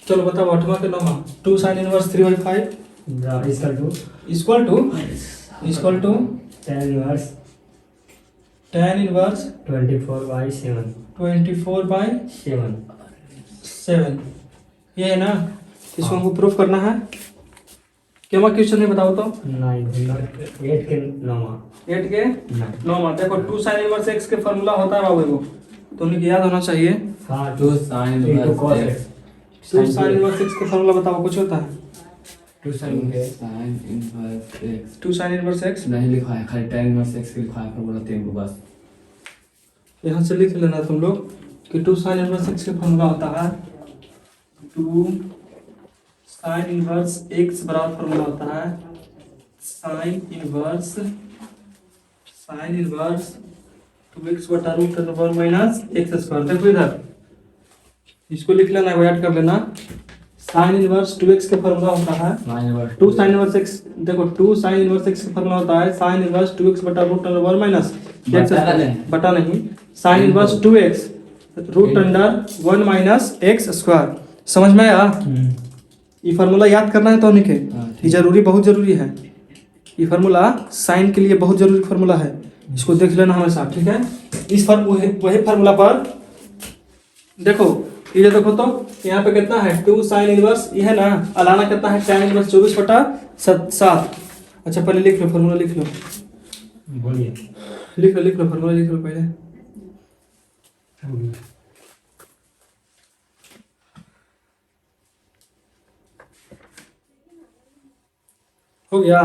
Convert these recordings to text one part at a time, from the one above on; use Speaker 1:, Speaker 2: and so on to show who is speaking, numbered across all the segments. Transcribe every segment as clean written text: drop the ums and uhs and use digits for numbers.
Speaker 1: चलो बताओ 8वां के 9वां। 2 sin inverse 3/5 equal to
Speaker 2: tan inverse
Speaker 1: tan inverse
Speaker 2: 24/7
Speaker 1: 24/7। ये है ना, इसको हमको प्रूफ करना है। क्या क्वेश्चन है बताओ तो।
Speaker 2: 8 के 9वां
Speaker 1: 8 के 9वां। देखो 2 sin इनवर्स x के फॉर्मूला होता है बाबू, वो तो उन्हें याद होना चाहिए।
Speaker 2: हाँ
Speaker 3: 2 sin inverse
Speaker 1: 2 sin inverse x का फॉर्मूला बताओ, कुछ होता है
Speaker 2: 2 sin
Speaker 3: sin inverse x
Speaker 1: 2 sin inverse x।
Speaker 3: नहीं लिखा है, खाली tan inverse x के लिखा है, फॉर्मूला 3 को बस
Speaker 1: यहाँ से लिख लेना तुम लोग कि 2 sin इनवर्स x का फॉर्मूला होता है 2 sin इनवर्स x बराबर फॉर्मूला होता है sin इनवर्स 2x बटा root under minus x square. देखो इधर इसको लिख लेना, ऐड कर लेना। sin इनवर्स 2x का फॉर्मूला होता है 2 sin इनवर्स x। देखो 2 sin इनवर्स x का फॉर्मूला होता है sin इनवर्स 2x बटा रूट अंडर माइनस एक्स बटा नहीं sin inverse 2x root under 1 minus x square. समझ में आया? ये फार्मूला याद करना है तो नहीं के, ये जरूरी, बहुत जरूरी है। ये फार्मूला साइन के लिए बहुत जरूरी फार्मूला है, इसको देख लेना हमेशा, ठीक है। इस वही फार्मूला पर देखो, ये देखो तो यहाँ पे कितना है 2 sin इनवर्स, ये है ना, अलाना कितना है tan इनवर्स 24/7। अच्छा पहले लिख लो फार्मूला, लिख लो
Speaker 2: बोलिए
Speaker 1: लिख लो फार्मूला लिख लो पहले। हो गया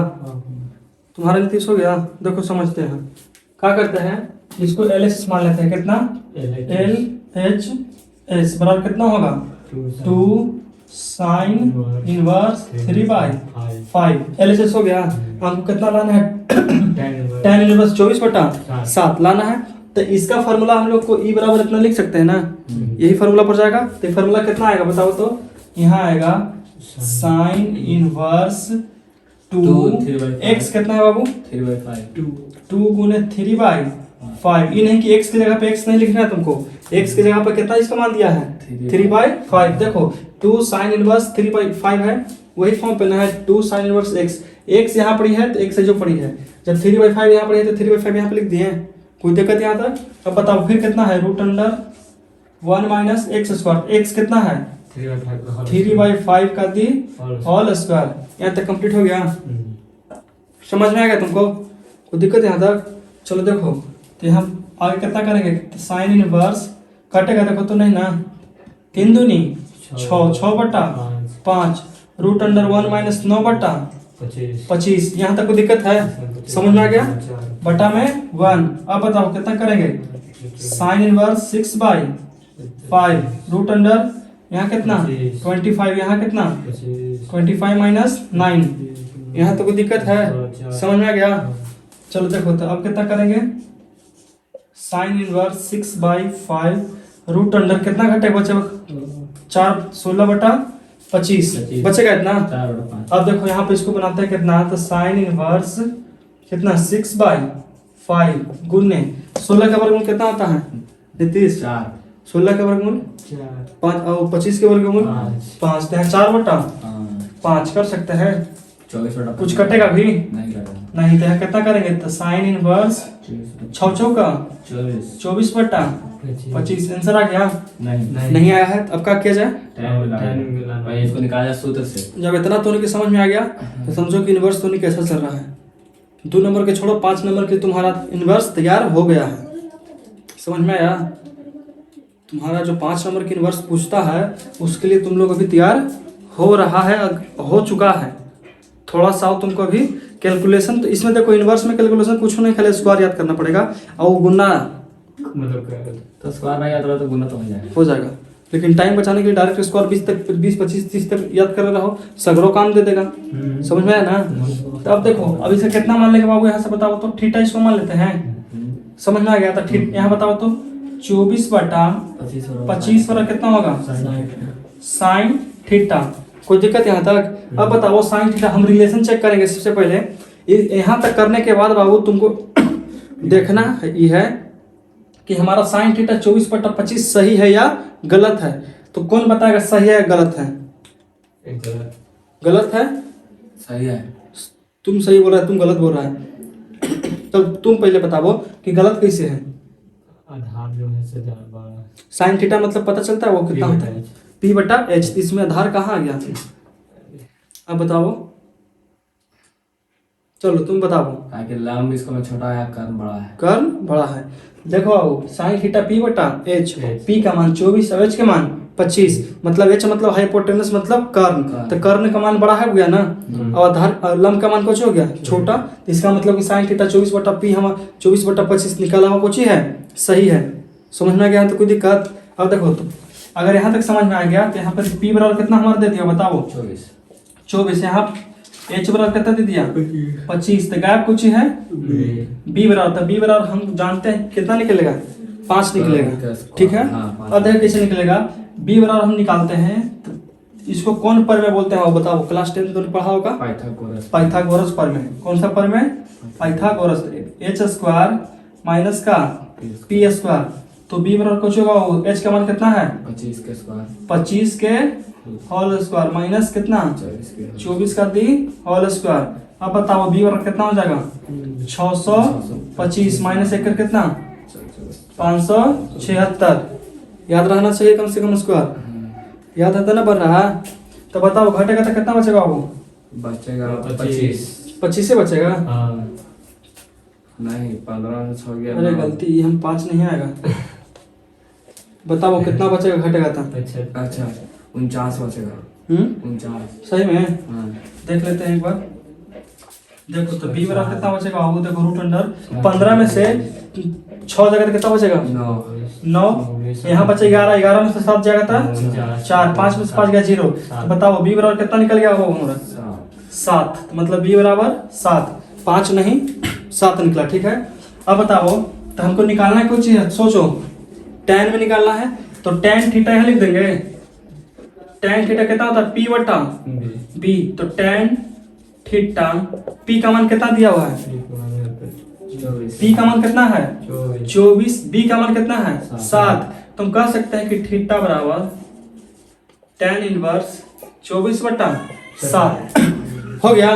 Speaker 1: तुम्हारा नीतीश, हो गया। देखो समझते हैं क्या करते हैं, इसको LHS मान लेते हैं। कितना LHS बराबर कितना होगा 2 sin इनवर्स 3/5। LHS हो गया। हमको कितना लाना है tan इनवर्स 24/7 लाना है। तो इसका फार्मूला हम लोग को E बराबर इतना लिख सकते हैं ना, यही फार्मूला पर जाएगा। तो फार्मूला कितना आएगा बताओ तो। यहाँ आएगा sin इनवर्स 2x कितना है बाबू
Speaker 3: 3/5
Speaker 1: 2 गुने 3/5। ये नहीं कि x की जगह पे x नहीं लिखना है तुमको, x की जगह पे कितना इसका मान दिया है 3/5। देखो 2 sin इनवर्स 3/5 है, वही फॉर्म पे ना है 2 sin इनवर्स x। x यहाँ पड़ी है तो x जो पड़ी है, जब 3/5 यहाँ पड़ी है तो 3/5 यहाँ पे लिख दिए। कोई दिक्कत यहाँ तक? अब बताओ फिर कितना है root under 1 minus x square. x कितना है 3/5 का दी होल स्क्वायर। यहाँ तक कंप्लीट हो गया। समझ में आएगा तुमको? कोई दिक्कत यहाँ तक? चलो देखो तो हम आगे कितना करेंगे, साइन इनवर्स कटेगा, देखो तो नहीं ना, 3 दूनी 6/5 रूट अंडर 1 माइनस 9/25। यहाँ तक कोई दिक्कत है? समझ में आ गया? बटा में 1। अब बताओ कितना करेंगे, साइन इनवर्स 6/5 रूट अंडर यहाँ कितना 25, यहाँ कितना 25 माइनस 9। यहाँ तो कोई दिक्कत है? समझ में आ गया? चलो देखो तो अब कितना करेंगे, साइन इनवर्स 6/5 रूट अंडर कितना घटेगा बचेगा 16/25 बचेगा इतना। अब देखो यहाँ पे इसको बनाते हैं कितना, तो साइन इनवर्स कितना 6/5 गुने 16 का वर्गमूल कितना होता है नीतीश 4। 16 का वर्गमूल 5 और 25 के वर्गमूल 5, तो यहाँ 4/5 कर सकते हैं।
Speaker 3: 24/5
Speaker 1: कुछ कटेगा भी
Speaker 3: नहीं,
Speaker 1: तो यहाँ कितना करेंगे, तो साइन इनवर्स 6 चौका 24/25। आंसर आ गया? नहीं आया है। अब क्या किया जाए,
Speaker 3: भाई इसको निकाला सूत्र से।
Speaker 1: जब इतना तो की समझ में आ गया तो समझो कि इनवर्स तो कैसा चल रहा है। 2 नंबर के छोड़ो, 5 नंबर के तुम्हारा इनवर्स तैयार हो गया है। समझ में आया? तुम्हारा जो 5 नंबर की इनवर्स पूछता है उसके लिए तुम लोग अभी तैयार हो रहा है, हो चुका है। थोड़ा सा तुमको अभी कैलकुलेशन, तो इसमें देखो इनवर्स में कैलकुलेशन कुछ नहीं, खाली स्क्वायर याद करना पड़ेगा और गुना
Speaker 3: तो स्क्वायर नहीं याद रहा तो गुना तो
Speaker 1: हो जाएगा। लेकिन टाइम बचाने के लिए डायरेक्ट स्क्वायर 20 तक 20 25 30 तक याद कर रहो, सगरों काम दे देगा। समझ में आया ना? तो अब देखो अब इसे कितना मान लेंगे बाबू, यहाँ से बताओ तो। थीटा इसको मान लेते हैं। समझ में आ गया? तो यहाँ बताओ तो 24/25 पर कितना होगा साइन थीटा। कोई दिक्कत यहाँ तक? अब बताओ साइन थीटा, हम रिलेशन चेक करेंगे सबसे पहले। यहाँ तक करने के बाद बाबू तुमको देखना ये है कि हमारा साइन थीटा 24/25 सही है या गलत है। तो कौन बताएगा सही है या गलत है?
Speaker 2: एक जगह
Speaker 1: गलत है?
Speaker 3: सही है।
Speaker 1: तुम सही बोल रहा है, तुम गलत बोल रहा है। तब तुम पहले बताओ कि गलत कैसे है।
Speaker 2: आधार जो है से ज्यादा बड़ा
Speaker 1: साइन थीटा मतलब पता चलता है वो कितना होता है? P/H। इसमें आधार कहाँ आ गया? अब बताओ, चलो तुम बताओ।
Speaker 3: ताकि लंब इसको में छोटा है, कर्ण बड़ा है।
Speaker 1: कर्ण बड़ा है। देखो साइन थीटा P/H, P का मान 24 और H का मान 25, मतलब H मतलब हाइपोटेनस मतलब कर्ण, तो कर्ण का मान बड़ा है हो गया ना, और आधार लंब का मान कुछ हो गया छोटा, तो इसका मतलब कि साइन थीटा 24/P हम 24/25 निकाला हुआ कुछ ही है, सही है। समझ में आ गया तो कोई दिक्कत? अब देखो तो अगर यहाँ तक समझ में आ गया तो यहाँ पर P बराबर कितना हमारा दे दिया बताओ? 24। यहाँ H बराबर कितना दे दिया? 25। तो गैप कुछ ही है B बराबर, तो B बराबर हम जानते हैं कितना निकलेगा? 5 निकलेगा, ठीक है। अब देखो कैसे निकलेगा। B बराबर हम निकालते हैं तो इसको कौन प्रमेय बोलते हैं वो बताओ? क्लास 10 में पढ़ा होगा, पाइथागोरस प्रमेय। कौन सा प्रमेय? पाइथागोरस। h² माइनस का p², तो B बराबर कुछ होगा, H का मान कितना है? 25 के होल स्क्वायर माइनस कितना? 24 का दी होल स्क्वायर। अब बताओ B बराबर कितना हो जाएगा? 625 माइनस 1 कर कितना? 576। याद रहना चाहिए कम से कम स्क्वायर, याद रहता ना बन रहा है। तो बताओ घटेगा तो कितना बचेगा? वो
Speaker 3: बचेगा 25।
Speaker 1: 25 से बचेगा?
Speaker 2: हाँ
Speaker 3: नहीं 15 से हो गया।
Speaker 1: अरे गलती, ये हम 5 नहीं आएगा। बताओ कितना बचेगा घटेगा था?
Speaker 3: अच्छा 49 बचेगा। 49
Speaker 1: सही में?
Speaker 3: हाँ।
Speaker 1: देख लेते हैं एक बार। देखो तो B बराबर कितना बचेगा? वो देखो रूट अंडर 15 में से 6 जगह कितना बचेगा? 9। यहाँ बचे 11, 11 में से 7 जाएगा था 4, 5 में से 5 गया 0। तो बताओ B बराबर कितना निकल गया? वो हमारा 7, मतलब B बराबर 7, 5 नहीं 7 निकला, ठीक है। अब बताओ तो हमको निकालना है कुछ चीज, सोचो tan में निकालना है, तो tan थीटा यहाँ लिख देंगे। tan थीटा कितना होता है? P/B, तो tan थीटा P का मान कितना दिया हुआ है? P का मान कितना है? 24। B का मान कितना है? 7। तुम कह सकते हैं कि थीटा बराबर tan इनवर्स 24/7 हो गया।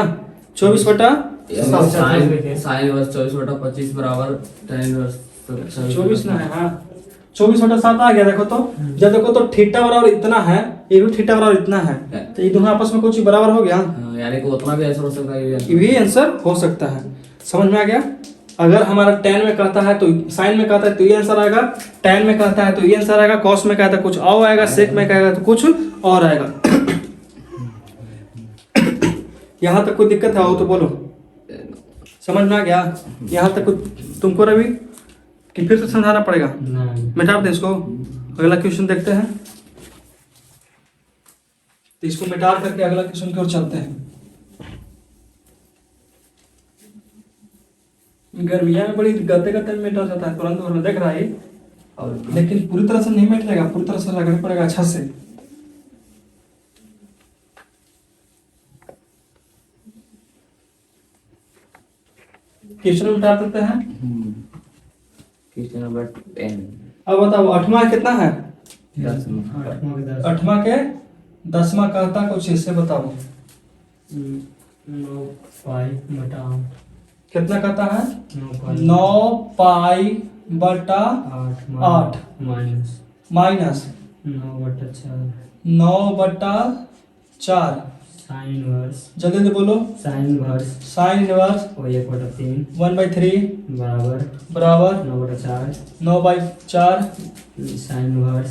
Speaker 1: 24/7
Speaker 3: साइन वर्स 24/25 बराबर tan इनवर्स
Speaker 1: 24 ना है। हाँ 24/7 आ गया। देखो तो जब देखो तो थीटा बराबर इतना है, ये भी थीटा बराबर इतना है, तो ये दोनों आपस में कुछ बराबर हो गया।
Speaker 3: यानी कि उतना भी आंसर हो सकता है,
Speaker 1: ये भी आंसर हो सकता है। समझ में आ गया? अगर हमारा tan में कहता है तो साइन में कहता है तो ये आंसर आएगा, tan में कहता है तो ये आंसर आएगा, cos में कहता है कुछ और आएगा, sec में कहेगा तो कुछ और आएगा। यहाँ तक कोई दिक्कत है हो तो बोलो। समझ में आ गया? यहाँ तक तुमको रवि कि फिर से समझाना पड़ेगा? मिटा दे इसको, अगला क्वेश्चन देखते हैं। तो इसको मिटा करके अगला क्वेश्चन की ओर चलते हैं। गर्मिया में बड़ी गते गते में मिटा जाता है, तुरंत तुरंत देख रहा है, लेकिन पूरी तरह से नहीं मिटेगा, पूरी तरह से लगना पड़ेगा अच्छा से। क्वेश्चन मिटा देते हैं।
Speaker 3: Question number 10।
Speaker 1: अब बताओ 8वां कितना है?
Speaker 2: 8वां
Speaker 1: 8वां के 10वां कहता कुछ इससे बताओ
Speaker 2: 9 पाई बटा
Speaker 1: कितना कहता है?
Speaker 2: 9
Speaker 1: 9π/8 माइनस 9/4
Speaker 2: साइन वर्स
Speaker 1: जल्दी से बोलो।
Speaker 2: साइन वर्स
Speaker 1: साइन इनवर्स
Speaker 2: 1/3
Speaker 1: बराबर
Speaker 2: 9/4
Speaker 1: 9/4
Speaker 2: साइन वर्स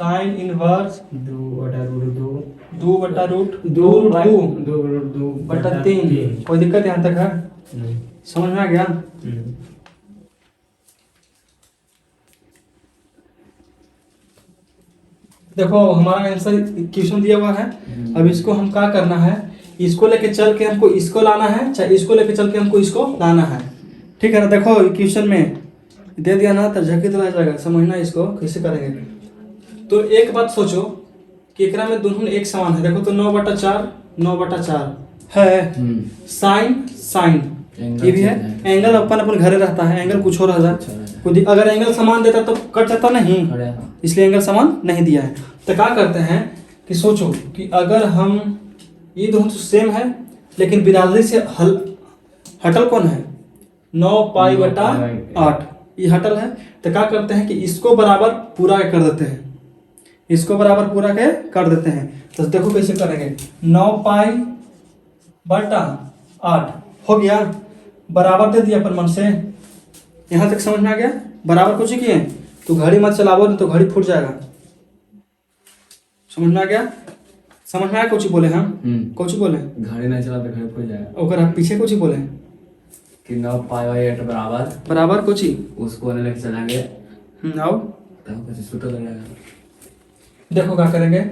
Speaker 1: साइन इनवर्स
Speaker 2: 2/√2
Speaker 1: 2/√2/3। कोई दिक्कत यहाँ तक है?
Speaker 2: नहीं।
Speaker 1: समझ में आ गया? देखो हमारा आंसर क्वेश्चन दिया हुआ है। अब इसको हम क्या करना है, इसको लेके चल के हमको इसको लाना है, चाहे इसको लेके चल के हमको इसको लाना है, ठीक है ना। देखो क्वेश्चन में दे दिया ना तो झटके तो लग जाएगा, समझना इसको कैसे करेंगे। तो एक बात सोचो कि एकरा में दोनों एक समान है। देखो तो 9/4 9/4 है, साइन साइन ये भी है, एंगल अपन अपन घरे रहता है, एंगल कुछ हो रहा है। अगर एंगल समान देता तो कट जाता नहीं, इसलिए एंगल समान नहीं दिया है। तो क्या करते हैं, कि सोचो कि अगर हम ये दोनों तो सेम है लेकिन बिरादरी से हटल कौन है 9 पाई/8 ये हटल है। तो क्या करते हैं कि इसको बराबर पूरा कर देते हैं, इसको बराबर पूरा के कर देते हैं। तो देखो कैसे करेंगे 9 पाई/8 हो गया, बराबर दे दिया अपन मन से। यहाँ तक समझ में आ गया? बराबर कुछ ही किए तो घड़ी मत चलावो नहीं तो घड़ी फूट जाएगा। समझ में आ गया? समझ में आया? कुछ बोले हम कुछ बोले
Speaker 3: घड़ी नहीं चला तो घड़ी फूट जाएगा।
Speaker 1: ओकर आप पीछे कुछ बोले
Speaker 3: कि 9 पाई/8 बराबर
Speaker 1: बराबर कुछ ही
Speaker 3: उसको लेके चलेंगे
Speaker 1: आओ
Speaker 3: तब कुछ सूत्र लग जाएगा।
Speaker 1: देखो क्या करेंगे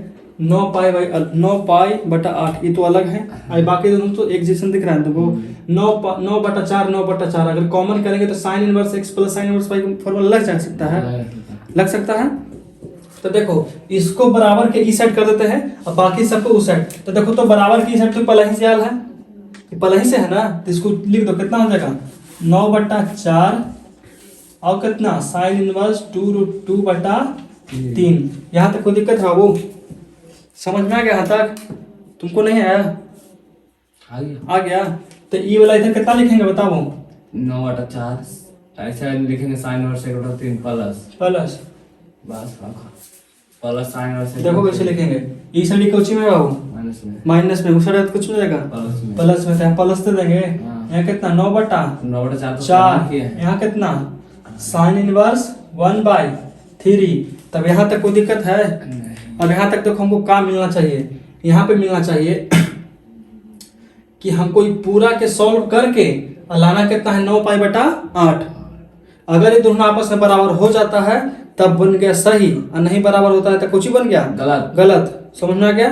Speaker 1: 9 पाई/8 ये तो अलग है, और बाकी दोनों तो एक जैसन दिख रहा है तुमको। 9/4 9/4 अगर कॉमन करेंगे तो sign inverse x plus sine inverse y का फॉर्मूला लग जा सकता है, लग सकता है। तो देखो इसको बराबर के इस साइड कर देते हैं और बाकी सबको उस साइड। तो देखो तो बराबर की इस साइड तो पहले ही से आयल है, ये पहले ही से है ना, तो इसको लिख दो। कितना हो जाएगा 9/4 और कितना साइन इनवर्स 2√2/3। यहाँ तक कोई दिक्कत है बाबू? समझ में आ गया? यहाँ तक तुमको नहीं आया? आ गया। तो ई वाला इधर कितना लिखेंगे बताओ?
Speaker 3: 9/4 ऐसे लिखेंगे साइन इनवर्स 1/3
Speaker 1: प्लस
Speaker 3: बस प्लस साइन इनवर्स।
Speaker 1: देखो कैसे लिखेंगे, ई साइड कोची में बाबू माइनस में, उस साइड कुछ हो जाएगा प्लस में, तो यहाँ प्लस दे देंगे। यहाँ कितना 9/4 यहाँ कितना साइन इनवर्स 1/3। तब यहाँ तक कोई दिक्कत है? अब यहाँ तक तो हमको काम मिलना चाहिए, यहाँ पे मिलना चाहिए कि हमको ये पूरा के सॉल्व करके लाना कितना है 9 पाई/8। अगर ये दोनों आपस में बराबर हो जाता है तब बन गया सही, और नहीं बराबर होता है तो कुछ ही बन गया गलत। समझ में आ गया?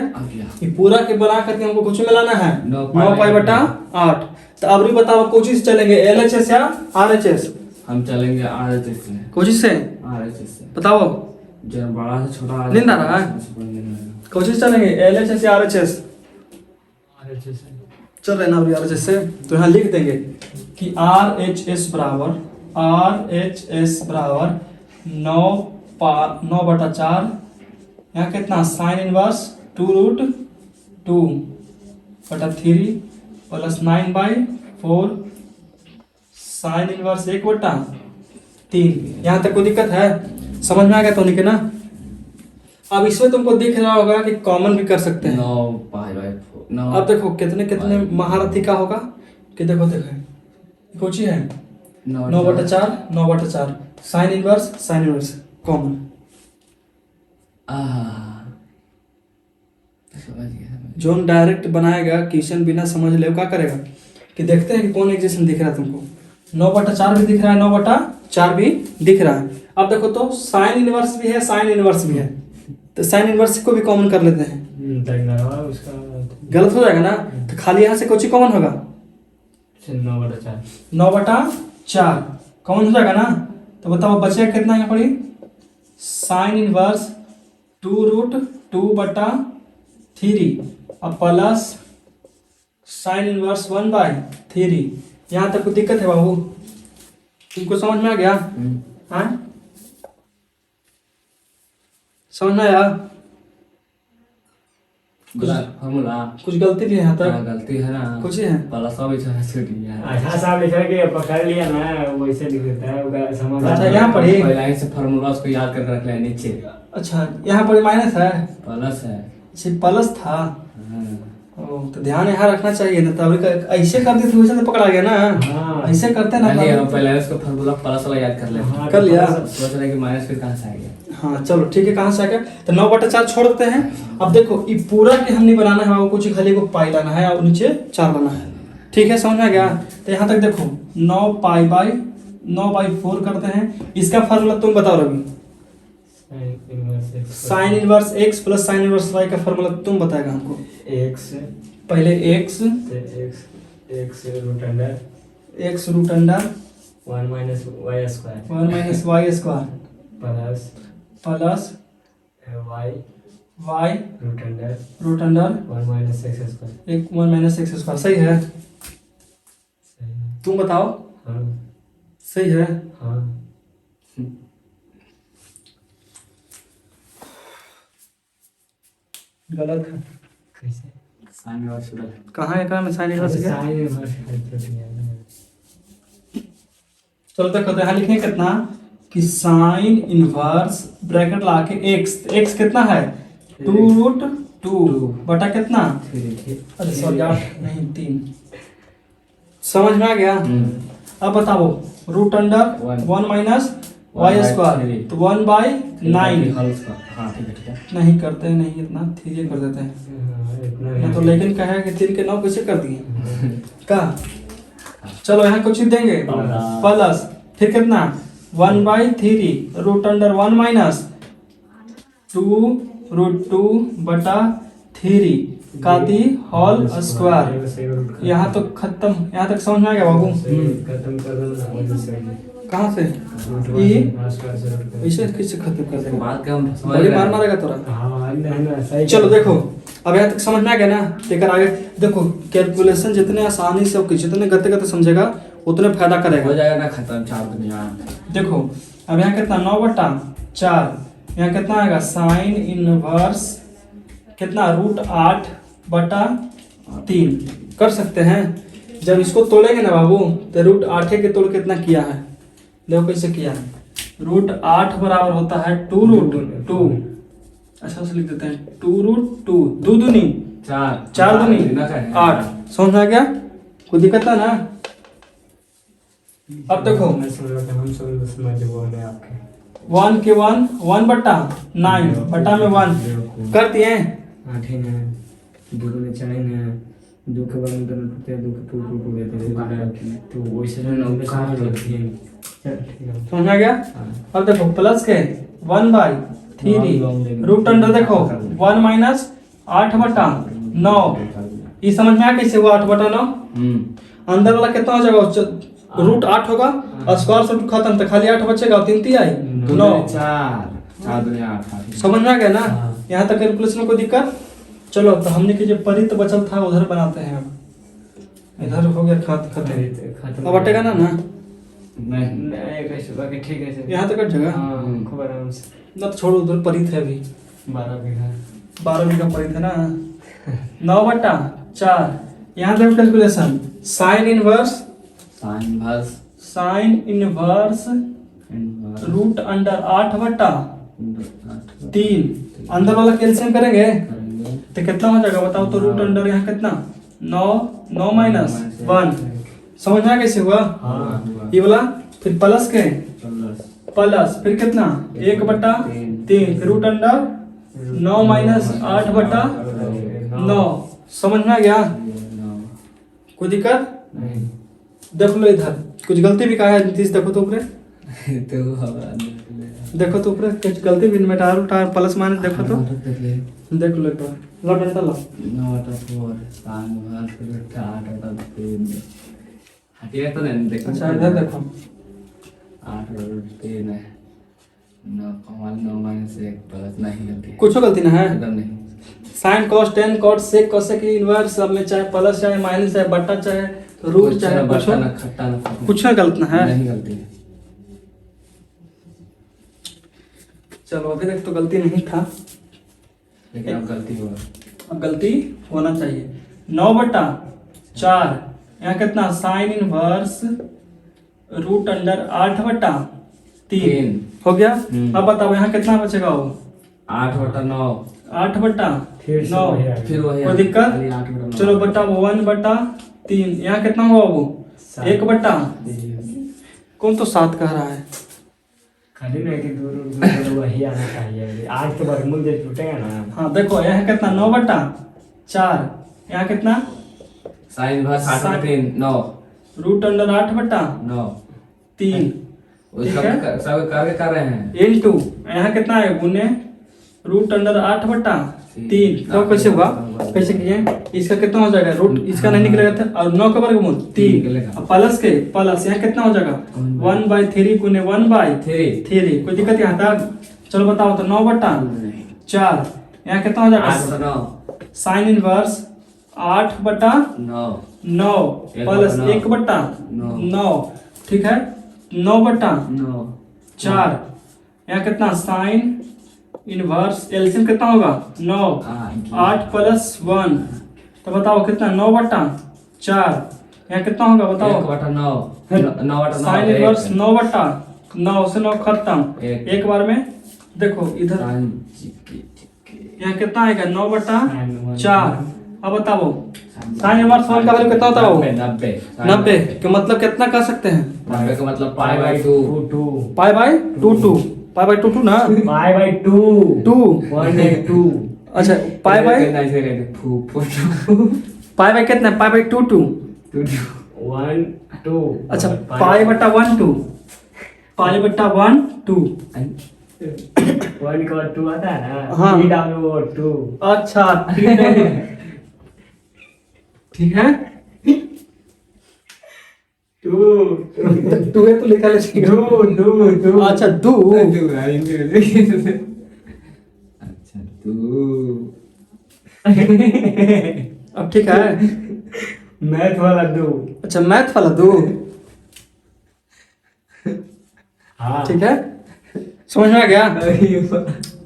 Speaker 1: ये पूरा के बना करके हमको कुछ में लाना है 9 पाई/8। तो अब भी बताओ कुछ से चलेंगे LHS या RHS?
Speaker 3: हम चलेंगे RHS से।
Speaker 1: कुछ से
Speaker 3: RHS से
Speaker 1: बताओ,
Speaker 3: जो बड़ा से छोटा
Speaker 1: नींद आ रहा है? कुछ से चलेंगे LHS या RHS? चल रहे ना अभी RHS से। तो यहाँ लिख देंगे कि RHS बराबर 9/4 यहाँ कितना sine inverse 2√2/3 plus 9/4 sine inverse 1/3। यहाँ तक कोई दिक्कत है? समझ में आ गया तो नहीं के ना? अब इसमें तुमको दिख रहा होगा कि कॉमन भी कर सकते हैं।
Speaker 3: 9
Speaker 1: अब देखो कितने कितने महारथी का होगा कि देखो कुछ ही है 9/4 साइन इनवर्स कॉमन। जो डायरेक्ट बनाएगा क्वेश्चन बिना समझ ले क्या करेगा कि देखते हैं कि कौन इक्वेशन दिख रहा है तुमको। 9/4 भी दिख रहा है, 9/4 भी दिख रहा है। अब देखो तो साइन इनवर्स भी है, साइन इनवर्स भी है, तो साइन इनवर्स को भी कॉमन कर लेते हैं।
Speaker 2: उसका
Speaker 1: गलत हो जाएगा ना, तो खाली यहाँ से कुछ ही कॉमन होगा 9/4 कॉमन हो जाएगा ना। तो बताओ बचेगा कितना यहाँ पर साइन इनवर्स 2√2/3 और प्लस साइन इनवर्स 1/3। यहाँ तक कोई दिक्कत है बाबू? तुमको समझ में आ गया? हाँ समझ में आया?
Speaker 3: फॉर्मूला
Speaker 1: कुछ गलती भी है यहाँ तक?
Speaker 3: गलती है ना,
Speaker 1: कुछ ही है
Speaker 3: प्लस सब छूट गया।
Speaker 2: अच्छा साहब लिखा के पकड़ लिया ना, वैसे लिख देता है वो समझ।
Speaker 1: अच्छा यहाँ पर ही
Speaker 3: पहले से फॉर्मूला उसको याद कर रख ले नीचे।
Speaker 1: अच्छा यहाँ पर माइनस है,
Speaker 3: प्लस है।
Speaker 1: अच्छा प्लस था। ओ तो ध्यान यहाँ रखना चाहिए ना, तब ऐसे करते थे वैसे तो पकड़ा गया ना। ऐसे करते ना
Speaker 3: पहले उसको फॉर्मूला प्लस वाला याद कर ले।
Speaker 1: कर लिया,
Speaker 3: सोच रहे कि माइनस फिर कहाँ से आ गया।
Speaker 1: हाँ चलो ठीक है, कहाँ से आ गया? तो 9/4 छोड़ देते हैं। अब देखो ये पूरा के हम नहीं बनाना है, कुछ खाली को पाई लाना है और नीचे 4 लाना है। ठीक है समझ में आ गया? तो यहाँ तक देखो 9/4 करते हैं। इसका फार्मूला तुम बताओ Ravi. Sine inverse x plus sine inverse y का फार्मूला तुम बताएगा हमको।
Speaker 2: x
Speaker 1: पहले x
Speaker 2: root under 1 minus y square
Speaker 1: plus y root under
Speaker 2: 1 minus x square.
Speaker 1: सही है? तुम बताओ।
Speaker 2: हाँ
Speaker 1: सही है?
Speaker 2: हाँ।
Speaker 1: गलत है।
Speaker 2: कैसे
Speaker 3: साइन इनवर्स
Speaker 1: कहाँ है में साइन इनवर्स क्या?
Speaker 2: साइन इनवर्स करते हैं।
Speaker 1: चलो देखो तो यहाँ लिखेंगे कितना कि साइन इनवर्स ब्रैकेट ला के एक्स कितना है 2√2 बटा कितना अरे सॉरी 8 नहीं 3। समझ में आ गया? अब बताओ root under 1 minus y square तो 1/9
Speaker 3: हाँ ठीक है
Speaker 1: नहीं करते हैं, नहीं इतना 3 कर देते हैं
Speaker 2: इतना
Speaker 1: तो लेकिन कहा है कि 3 के 9 कैसे कर दिए का। चलो यहाँ कुछ ही देंगे प्लस फिर कितना 1/3 रूट अंडर 1 माइनस 2√2 बटा 3 का दी होल स्क्वायर। यहाँ तो खत्म, यहाँ तक समझ में आ गया बाबू?
Speaker 2: खत्म कर दो
Speaker 1: कहाँ से ये ऐसे कैसे खत्म कर देगा?
Speaker 3: बात का हम
Speaker 1: बड़ी मार मारेगा तोरा।
Speaker 2: हाँ ना सही।
Speaker 1: चलो देखो अब यहाँ तक समझ में आ गया ना। लेकर आगे देखो कैलकुलेशन जितने आसानी से और जितने गते गते समझेगा उतने फायदा
Speaker 3: हो
Speaker 1: करेगा।
Speaker 3: जाएगा ना खत्म 4 दुनिया।
Speaker 1: देखो अब यहाँ कितना 9/4 यहाँ कितना आएगा साइन इनवर्स कितना √8/3 कर सकते हैं। जब इसको तोड़ेंगे ना बाबू तो √8 के तोड़ कितना किया है देखो कैसे किया है। √8 बराबर होता है 2√2। अच्छा से लिख देते हैं 2√2 2 दूनी 4 दूनी 8। समझ में आ गया? कोई दिक्कत है ना? अब देखो
Speaker 2: मैं समझ रहा था हम सब समझ वो है आपके
Speaker 1: 1 के 1/9 बटा में 1 कर दिए।
Speaker 2: हाँ ठीक है। दो में चाइन है दो के बाद में टूटते हैं दो के टूट देते हैं तो वैसे जो नंबर समझ लगती है। चल ठीक है
Speaker 1: समझ में आ गया? अब देखो प्लस के 1/3 रूट अंडर देखो 1 माइनस 8/9 ये समझ में आ कैसे हुआ 8/9 अंदर वाला कितना हो जाएगा √8 होगा और स्क्वायर से खत्म तो खाली 8 बचेगा और 3 आई 9।
Speaker 3: 4 दुनिया 8।
Speaker 1: समझ में आ गया ना? यहाँ तक कैलकुलेशन में कोई दिक्कत? चलो तो हमने के जो परित बचल था उधर बनाते हैं। अब इधर हो गया खत्म अब हटेगा ना
Speaker 3: नहीं
Speaker 2: कैसे बाकी ठीक है
Speaker 1: यहाँ तक कट जाएगा
Speaker 2: हाँ खूब आराम से।
Speaker 1: ना तो छोड़ो उधर परित है अभी
Speaker 2: 12 बीघा
Speaker 1: 12 बीघा परित है ना 9/4 यहाँ तक calculation sine inverse root under 8/3 अंदर वाला कैल्शियम करेंगे तो कितना हो जाएगा बताओ तो रूट अंडर यहाँ कितना 9 माइनस 1 समझ में कैसे हुआ? ये वाला फिर प्लस के प्लस फिर कितना 1/3 फिर रूट अंडर 9 माइनस 8/9 समझ में आ गया? कोई दिक्कत?
Speaker 2: नहीं
Speaker 1: देख लो इधर कुछ गलती भी कहा है नीतीश देखो तो ऊपर देखो तो ऊपर कुछ गलती भी मिटा उठा प्लस माइनस देखो तो देख लो एक बार लो डंडा लो अच्छा इधर देखो
Speaker 3: 9
Speaker 1: कुछ गलती ना है
Speaker 3: एकदम नहीं।
Speaker 1: Sine cos tan cot sec cosec की इनवर्स सब में चाहे प्लस चाहे माइनस चाहे बटा चाहे रूट चाहे कुछ ना गलत ना है।
Speaker 3: नहीं गलती है।
Speaker 1: चलो अभी तक तो गलती नहीं था
Speaker 3: लेकिन अब गलती हुआ।
Speaker 1: अब गलती होना चाहिए 9/4 यहाँ कितना साइन इनवर्स रूट अंडर 8/3 हो गया। अब बताओ यहाँ कितना बचेगा वो
Speaker 3: 8/9
Speaker 2: फिर से
Speaker 1: 8/9
Speaker 2: वही आ गया।
Speaker 3: फिर वही
Speaker 1: कोई दिक्कत? चलो बटा 1/3 यहाँ कितना हुआ वो 1/। कौन तो 7 कह रहा है
Speaker 2: खाली नहीं कि दूर वही आना चाहिए। आज तो वर्गमूल जब टूटेगा ना।
Speaker 1: हाँ देखो यहाँ कितना 9/4 यहाँ कितना
Speaker 3: साइन इनवर्स 8/3 9
Speaker 1: रूट अंडर 8/3
Speaker 3: सब करके कर रहे हैं।
Speaker 1: इनटू यहाँ कितना है गुने रूट अंडर 8/3 तो कैसे हुआ कैसे किए इसका कितना हो जाएगा रूट इसका नहीं निकलेगा था और 9 का वर्गमूल 3 और प्लस के प्लस यहाँ कितना हो जाएगा 1/3 गुने 1/3 कोई दिक्कत यहाँ तक? चलो बताओ तो 9/4 यहाँ कितना हो जाएगा साइन इनवर्स 8/9 प्लस 1/9 ठीक है 9/4 यहाँ कितना साइन इनवर्स एलसीएम कितना होगा 9, 8 प्लस 1 तो बताओ कितना 9/4। यहाँ कितना होगा बताओ
Speaker 3: 1/9
Speaker 1: साइन इनवर्स 9/9 से 9 खत्म एक बार में। देखो इधर यहाँ कितना आएगा 9/4। अब बताओ साइन इनवर्स 1 का वैल्यू कितना होता है 90 के मतलब कितना कर सकते हैं
Speaker 3: 90 का मतलब π/2
Speaker 2: 2
Speaker 1: पाई बाई 2 ना
Speaker 2: π/2
Speaker 1: 2
Speaker 2: 1/2
Speaker 1: अच्छा पाई बाई कितना है पाई बाई 2
Speaker 2: 1 2
Speaker 1: अच्छा पाई बटा 1 2 पाई बटा 1 2
Speaker 2: 1 का 2 आता है ना
Speaker 1: हाँ।
Speaker 2: PW2
Speaker 1: अच्छा ठीक है
Speaker 2: 2
Speaker 1: तू है तो लिखा ले
Speaker 2: 2
Speaker 1: अच्छा 2
Speaker 3: अच्छा 2
Speaker 1: अब ठीक है
Speaker 2: मैथ वाला 2
Speaker 1: अच्छा मैथ वाला 2
Speaker 2: हाँ
Speaker 1: ठीक है समझ में आ गया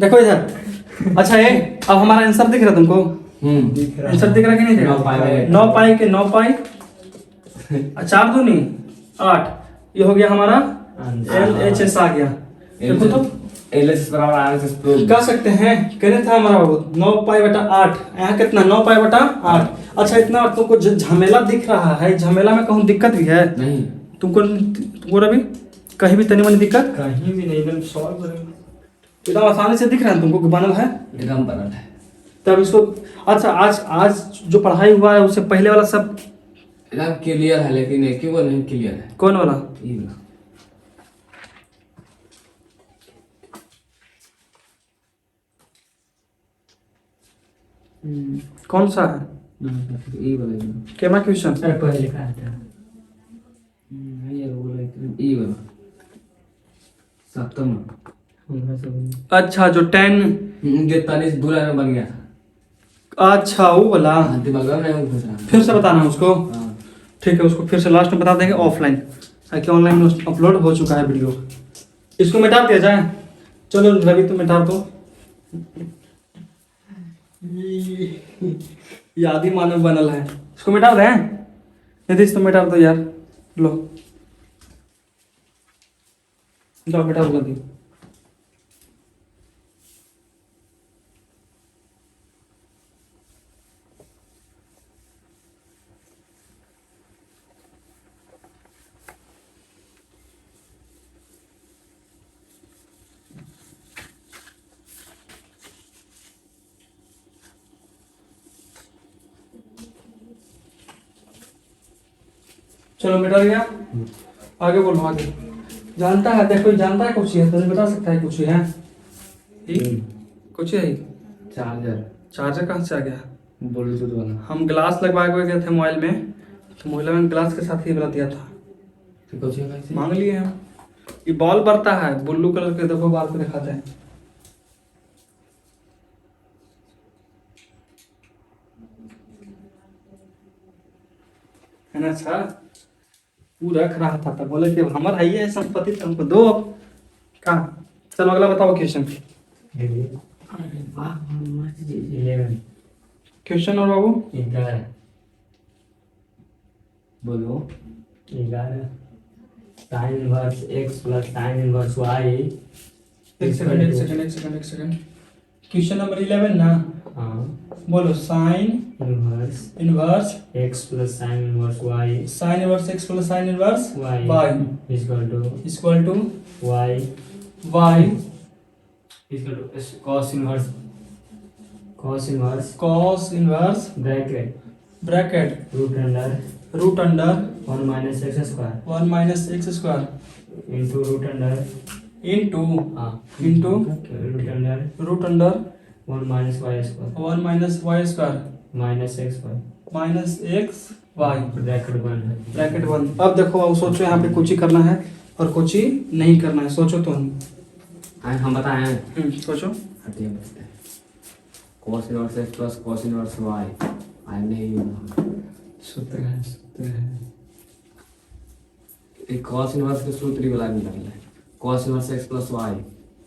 Speaker 1: देखो इधर अच्छा ये अब हमारा आंसर दिख रहा है तुमको आंसर दिख रहा है कि नहीं दिख रहा 9 पाई के 9 पाई 4 दूनी 8 ये हो गया हमारा LHS आ गया देखो तो
Speaker 3: LHS बराबर RHS प्रूफ
Speaker 1: कह सकते हैं कहने था हमारा बाबू 9 पाई बटा 8 यहाँ कितना 9 पाई बटा 8 अच्छा इतना तुमको झमेला दिख रहा है झमेला में कहूँ दिक्कत भी है
Speaker 3: नहीं
Speaker 1: तुमको रवि कहीं भी तनी मनी दिक्कत
Speaker 2: कहीं भी नहीं एकदम सॉल्व करेंगे
Speaker 1: एकदम आसानी से दिख रहा है तुमको कि बनल है
Speaker 3: एकदम बनल है
Speaker 1: तब इसको अच्छा आज जो पढ़ाई हुआ है उससे पहले वाला सब
Speaker 3: एकदम क्लियर है लेकिन एक ही वो नहीं क्लियर है
Speaker 1: कौन वाला
Speaker 3: ये वाला
Speaker 1: कौन सा है
Speaker 3: ये वाला
Speaker 1: केमा क्वेश्चन
Speaker 2: सर पहले लिखा था
Speaker 3: ये वाला सप्तम
Speaker 2: हमरा सब
Speaker 1: अच्छा जो 10
Speaker 3: जो तनिष दूल्हा में बन गया था
Speaker 1: अच्छा वो वाला
Speaker 3: दिमाग में नहीं घुस रहा
Speaker 1: फिर से बताना उसको
Speaker 3: हाँ।
Speaker 1: ठीक है उसको फिर से लास्ट में बता देंगे ऑफलाइन ताकि ऑनलाइन में अपलोड हो चुका है वीडियो इसको मिटा दिया जाए चलो रवि तुम मिटा दो याद ही मानव बनल है इसको मिटा दें नीतीश तुम मिटा दो यार लो जाओ मिटा दो जल्दी चलो मिटा दिया आगे बोलो आगे जानता है देखो जानता है कुछ है तुम्हें बता सकता है कुछ है कुछ है
Speaker 3: चार्जर
Speaker 1: चार्जर कहाँ से आ गया
Speaker 3: ब्लूटूथ वाला
Speaker 1: हम ग्लास लगवा के गए थे मोबाइल में तो मोबाइल में ग्लास के साथ ही वाला दिया था
Speaker 3: तो कुछ है कैसे
Speaker 1: मांग लिए हम ये बॉल बढ़ता है ब्लू कलर के देखो बाल को दिखाते हैं है ना अच्छा तू रख रहा था तब बोले कि हमारा है ये संपत्ति तो हमको दो अब कहाँ चलो अगला बताओ क्वेश्चन
Speaker 2: 11
Speaker 1: क्वेश्चन और बाबू
Speaker 2: 11
Speaker 3: बोलो
Speaker 2: 11 sine inverse x plus sine inverse y
Speaker 1: एक सेकंड क्वेश्चन नंबर 11 ना
Speaker 2: हाँ
Speaker 1: बोलो sine
Speaker 2: inverse
Speaker 1: inverse
Speaker 2: x plus sine inverse y
Speaker 1: sine inverse x plus sine inverse
Speaker 2: y
Speaker 1: y
Speaker 2: equal to
Speaker 1: y
Speaker 2: y equal to cos inverse
Speaker 1: cos inverse
Speaker 2: bracket
Speaker 1: root under
Speaker 2: 1 minus x square
Speaker 1: 1 minus x square
Speaker 2: into root under
Speaker 1: into
Speaker 2: हाँ
Speaker 1: into
Speaker 2: root under
Speaker 1: root under
Speaker 2: 1 minus y square
Speaker 1: 1 minus y square
Speaker 2: minus x square
Speaker 1: minus x y
Speaker 2: bracket 1 है
Speaker 1: bracket 1 अब देखो अब सोचो यहाँ पे कुछ ही करना है और कुछ ही नहीं करना है सोचो तो
Speaker 3: हम बताएं
Speaker 1: सोचो
Speaker 3: हटिए बताते हैं cos inverse x plus cos inverse y आई नहीं
Speaker 2: सूत्र है
Speaker 3: एक cos इनवर्स के सूत्र ही वाला निकालना है cos inverse x plus y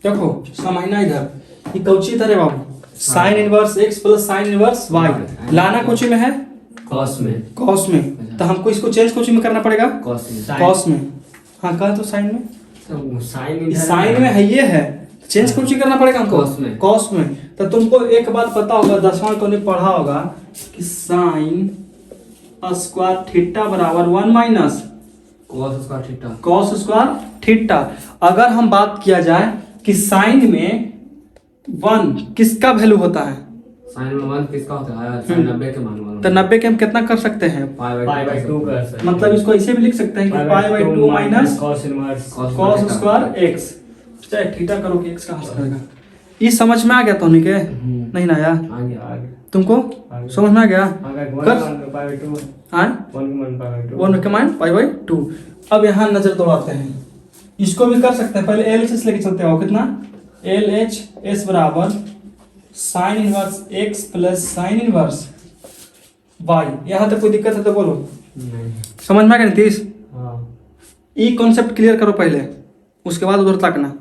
Speaker 1: देखो समझना इधर, ये कौची इधर है बाबू, sine inverse x plus sine inverse y, लाना कौची में है,
Speaker 3: कॉस में,
Speaker 1: कॉस में, तो हमको इसको चेंज कौची में करना पड़ेगा,
Speaker 3: कॉस में,
Speaker 1: कॉस में। हाँ कहा तो साइन में,
Speaker 2: तो साइन
Speaker 1: ये साइन में है, ये है, चेंज कौची करना पड़ेगा हमको,
Speaker 3: कॉस में,
Speaker 1: कॉस में। तो तुमको एक बात पता होगा, 10वां तो नहीं पढ़ा होगा कि साइन स्क्वायर थीटा बराबर 1 minus
Speaker 3: cos square theta,
Speaker 1: cos square theta. अगर हम बात किया जाए कि साइन में 1 किसका वैल्यू होता है,
Speaker 3: साइन में 1 किसका होता है, साइन 90 के मान वाला,
Speaker 1: तो 90 के हम कितना कर सकते हैं,
Speaker 2: पाई/2 कर सकते हैं।
Speaker 1: मतलब इसको ऐसे भी लिख सकते हैं कि पाई/2 minus
Speaker 2: cos inverse
Speaker 1: cos square x, चाहे थीटा करो कि एक्स कहाँ से करेगा। ये समझ में आ गया तो नहीं के, नहीं ना आया
Speaker 3: आगे आगे
Speaker 1: तुमको, समझ में आ गया,
Speaker 2: कर पाई/2
Speaker 1: हाँ
Speaker 2: 1 के मान पाई/2
Speaker 1: 1 के मान पाई/2। अब यहाँ नजर दौड़ाते हैं, इसको भी कर सकते हैं, पहले LHS लेके चलते हो, कितना LHS बराबर sine inverse x plus sine inverse y. यहाँ तक कोई दिक्कत है तो बोलो,
Speaker 2: नहीं।
Speaker 1: समझ में आ गया नीतीश,
Speaker 2: हाँ
Speaker 1: ये कॉन्सेप्ट क्लियर करो पहले, उसके बाद उधर ताकना,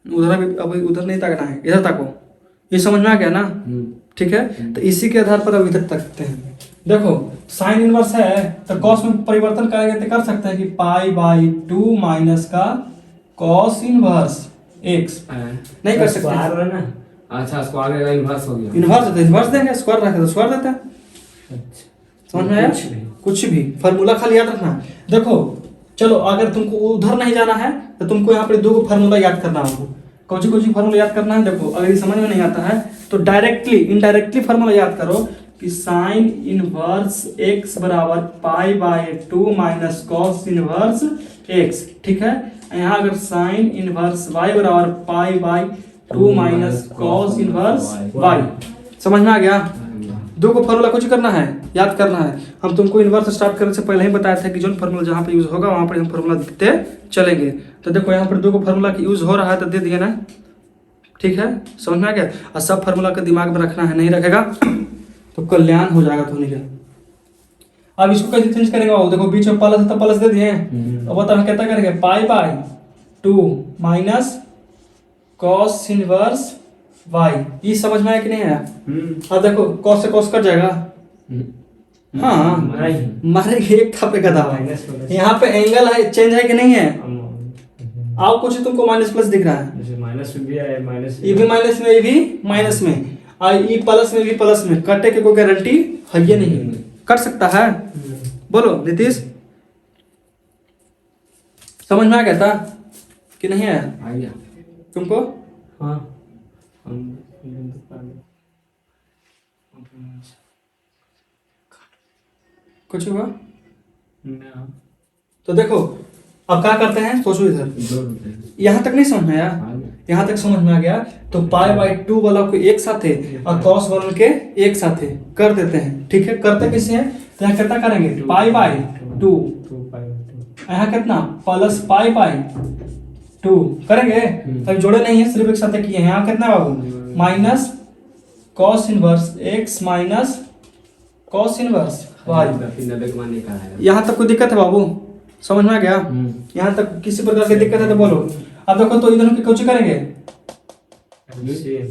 Speaker 1: उधर अभी उधर नहीं ताकना है, इधर ताको, ये समझ में आ गया ना, ठीक है। तो इसी के आधार पर अब इधर तकते हैं। देखो साइन इनवर्स है तो कॉस में परिवर्तन करेंगे तो कर सकते हैं कि पाई/2 माइनस का कॉस इनवर्स एक्स, नहीं कर सकते
Speaker 2: स्क्वायर है ना,
Speaker 3: अच्छा स्क्वायर का इन्वर्स हो गया,
Speaker 1: इनवर्स है तो इनवर्स देंगे, स्क्वायर रखे तो स्क्वायर देता है,
Speaker 2: अच्छा
Speaker 1: समझ में आया, कुछ भी फार्मूला खाली याद रखना। देखो चलो अगर तुमको उधर नहीं जाना है तो तुमको यहाँ पे 2 फार्मूला याद करना होगा, कौन सी फार्मूला याद करना है। देखो अगर ये समझ में नहीं आता है तो डायरेक्टली इनडायरेक्टली फार्मूला याद करो कि साइन इनवर्स एक्स बराबर पाई/2 माइनस कॉस इनवर्स एक्स, ठीक है। यहाँ अगर साइन इनवर्स वाई बराबर पाई/2 माइनस कॉस इनवर्स वाई, समझ में आ गया। 2 को फार्मूला कुछ करना है, याद करना है। हम तुमको इनवर्स स्टार्ट करने से पहले ही बताया था कि जो फार्मूला जहाँ पे यूज होगा वहाँ पर हम फार्मूला दिखते चलेंगे। तो देखो यहाँ पर 2 को फार्मूला की यूज हो रहा है तो दे दिए ना, ठीक है, समझ में आ गया। और सब फार्मूला का दिमाग में रखना है, नहीं रखेगा तो कल्याण हो जाएगा तो नहीं। अब इसको कैसे चेंज करेंगे बाबू, देखो बीच में प्लस है तो प्लस दे दिए, अब बताओ हम कितना करेंगे, पाई/2 माइनस कॉस इनवर्स वाई। ये समझ में आया कि नहीं आया। अब देखो कॉस से कॉस कट जाएगा, हाँ मारेंगे एक था पे गधा। यहाँ पे एंगल है, चेंज है कि नहीं है, आओ कुछ तुमको माइनस प्लस दिख रहा है,
Speaker 2: माइनस भी है, माइनस
Speaker 1: ये भी माइनस में, ये भी माइनस में, और ये प्लस में भी प्लस में, कटे की कोई गारंटी है ये नहीं, कट सकता है। बोलो नीतीश, समझ में आ गया था कि नहीं आया
Speaker 3: आ गया
Speaker 1: तुमको।
Speaker 2: हाँ
Speaker 1: कुछ हुआ तो देखो अब क्या करते हैं, सोचो इधर,
Speaker 3: 2 रुपए
Speaker 1: यहाँ तक नहीं समझ में आया, यहाँ तक समझ में आ गया तो पाई/2 वाला को एक साथ है और कॉस वाला के एक साथ है कर देते हैं, ठीक है। करते किसे हैं तो यहाँ कितना करेंगे, पाई/2, यहाँ कितना प्लस पाई/2 करेंगे, तब जोड़े नहीं है, सिर्फ एक साथ किए हैं। यहाँ कितना बाबू, minus cos inverse x minus cos inverse y.
Speaker 3: 90 के मान निकाला है,
Speaker 1: यहाँ तक कोई दिक्कत है बाबू, समझ में आ गया। यहाँ तक किसी प्रकार की दिक्कत है तो बोलो। अब देखो तो इधर की कुछ करेंगे,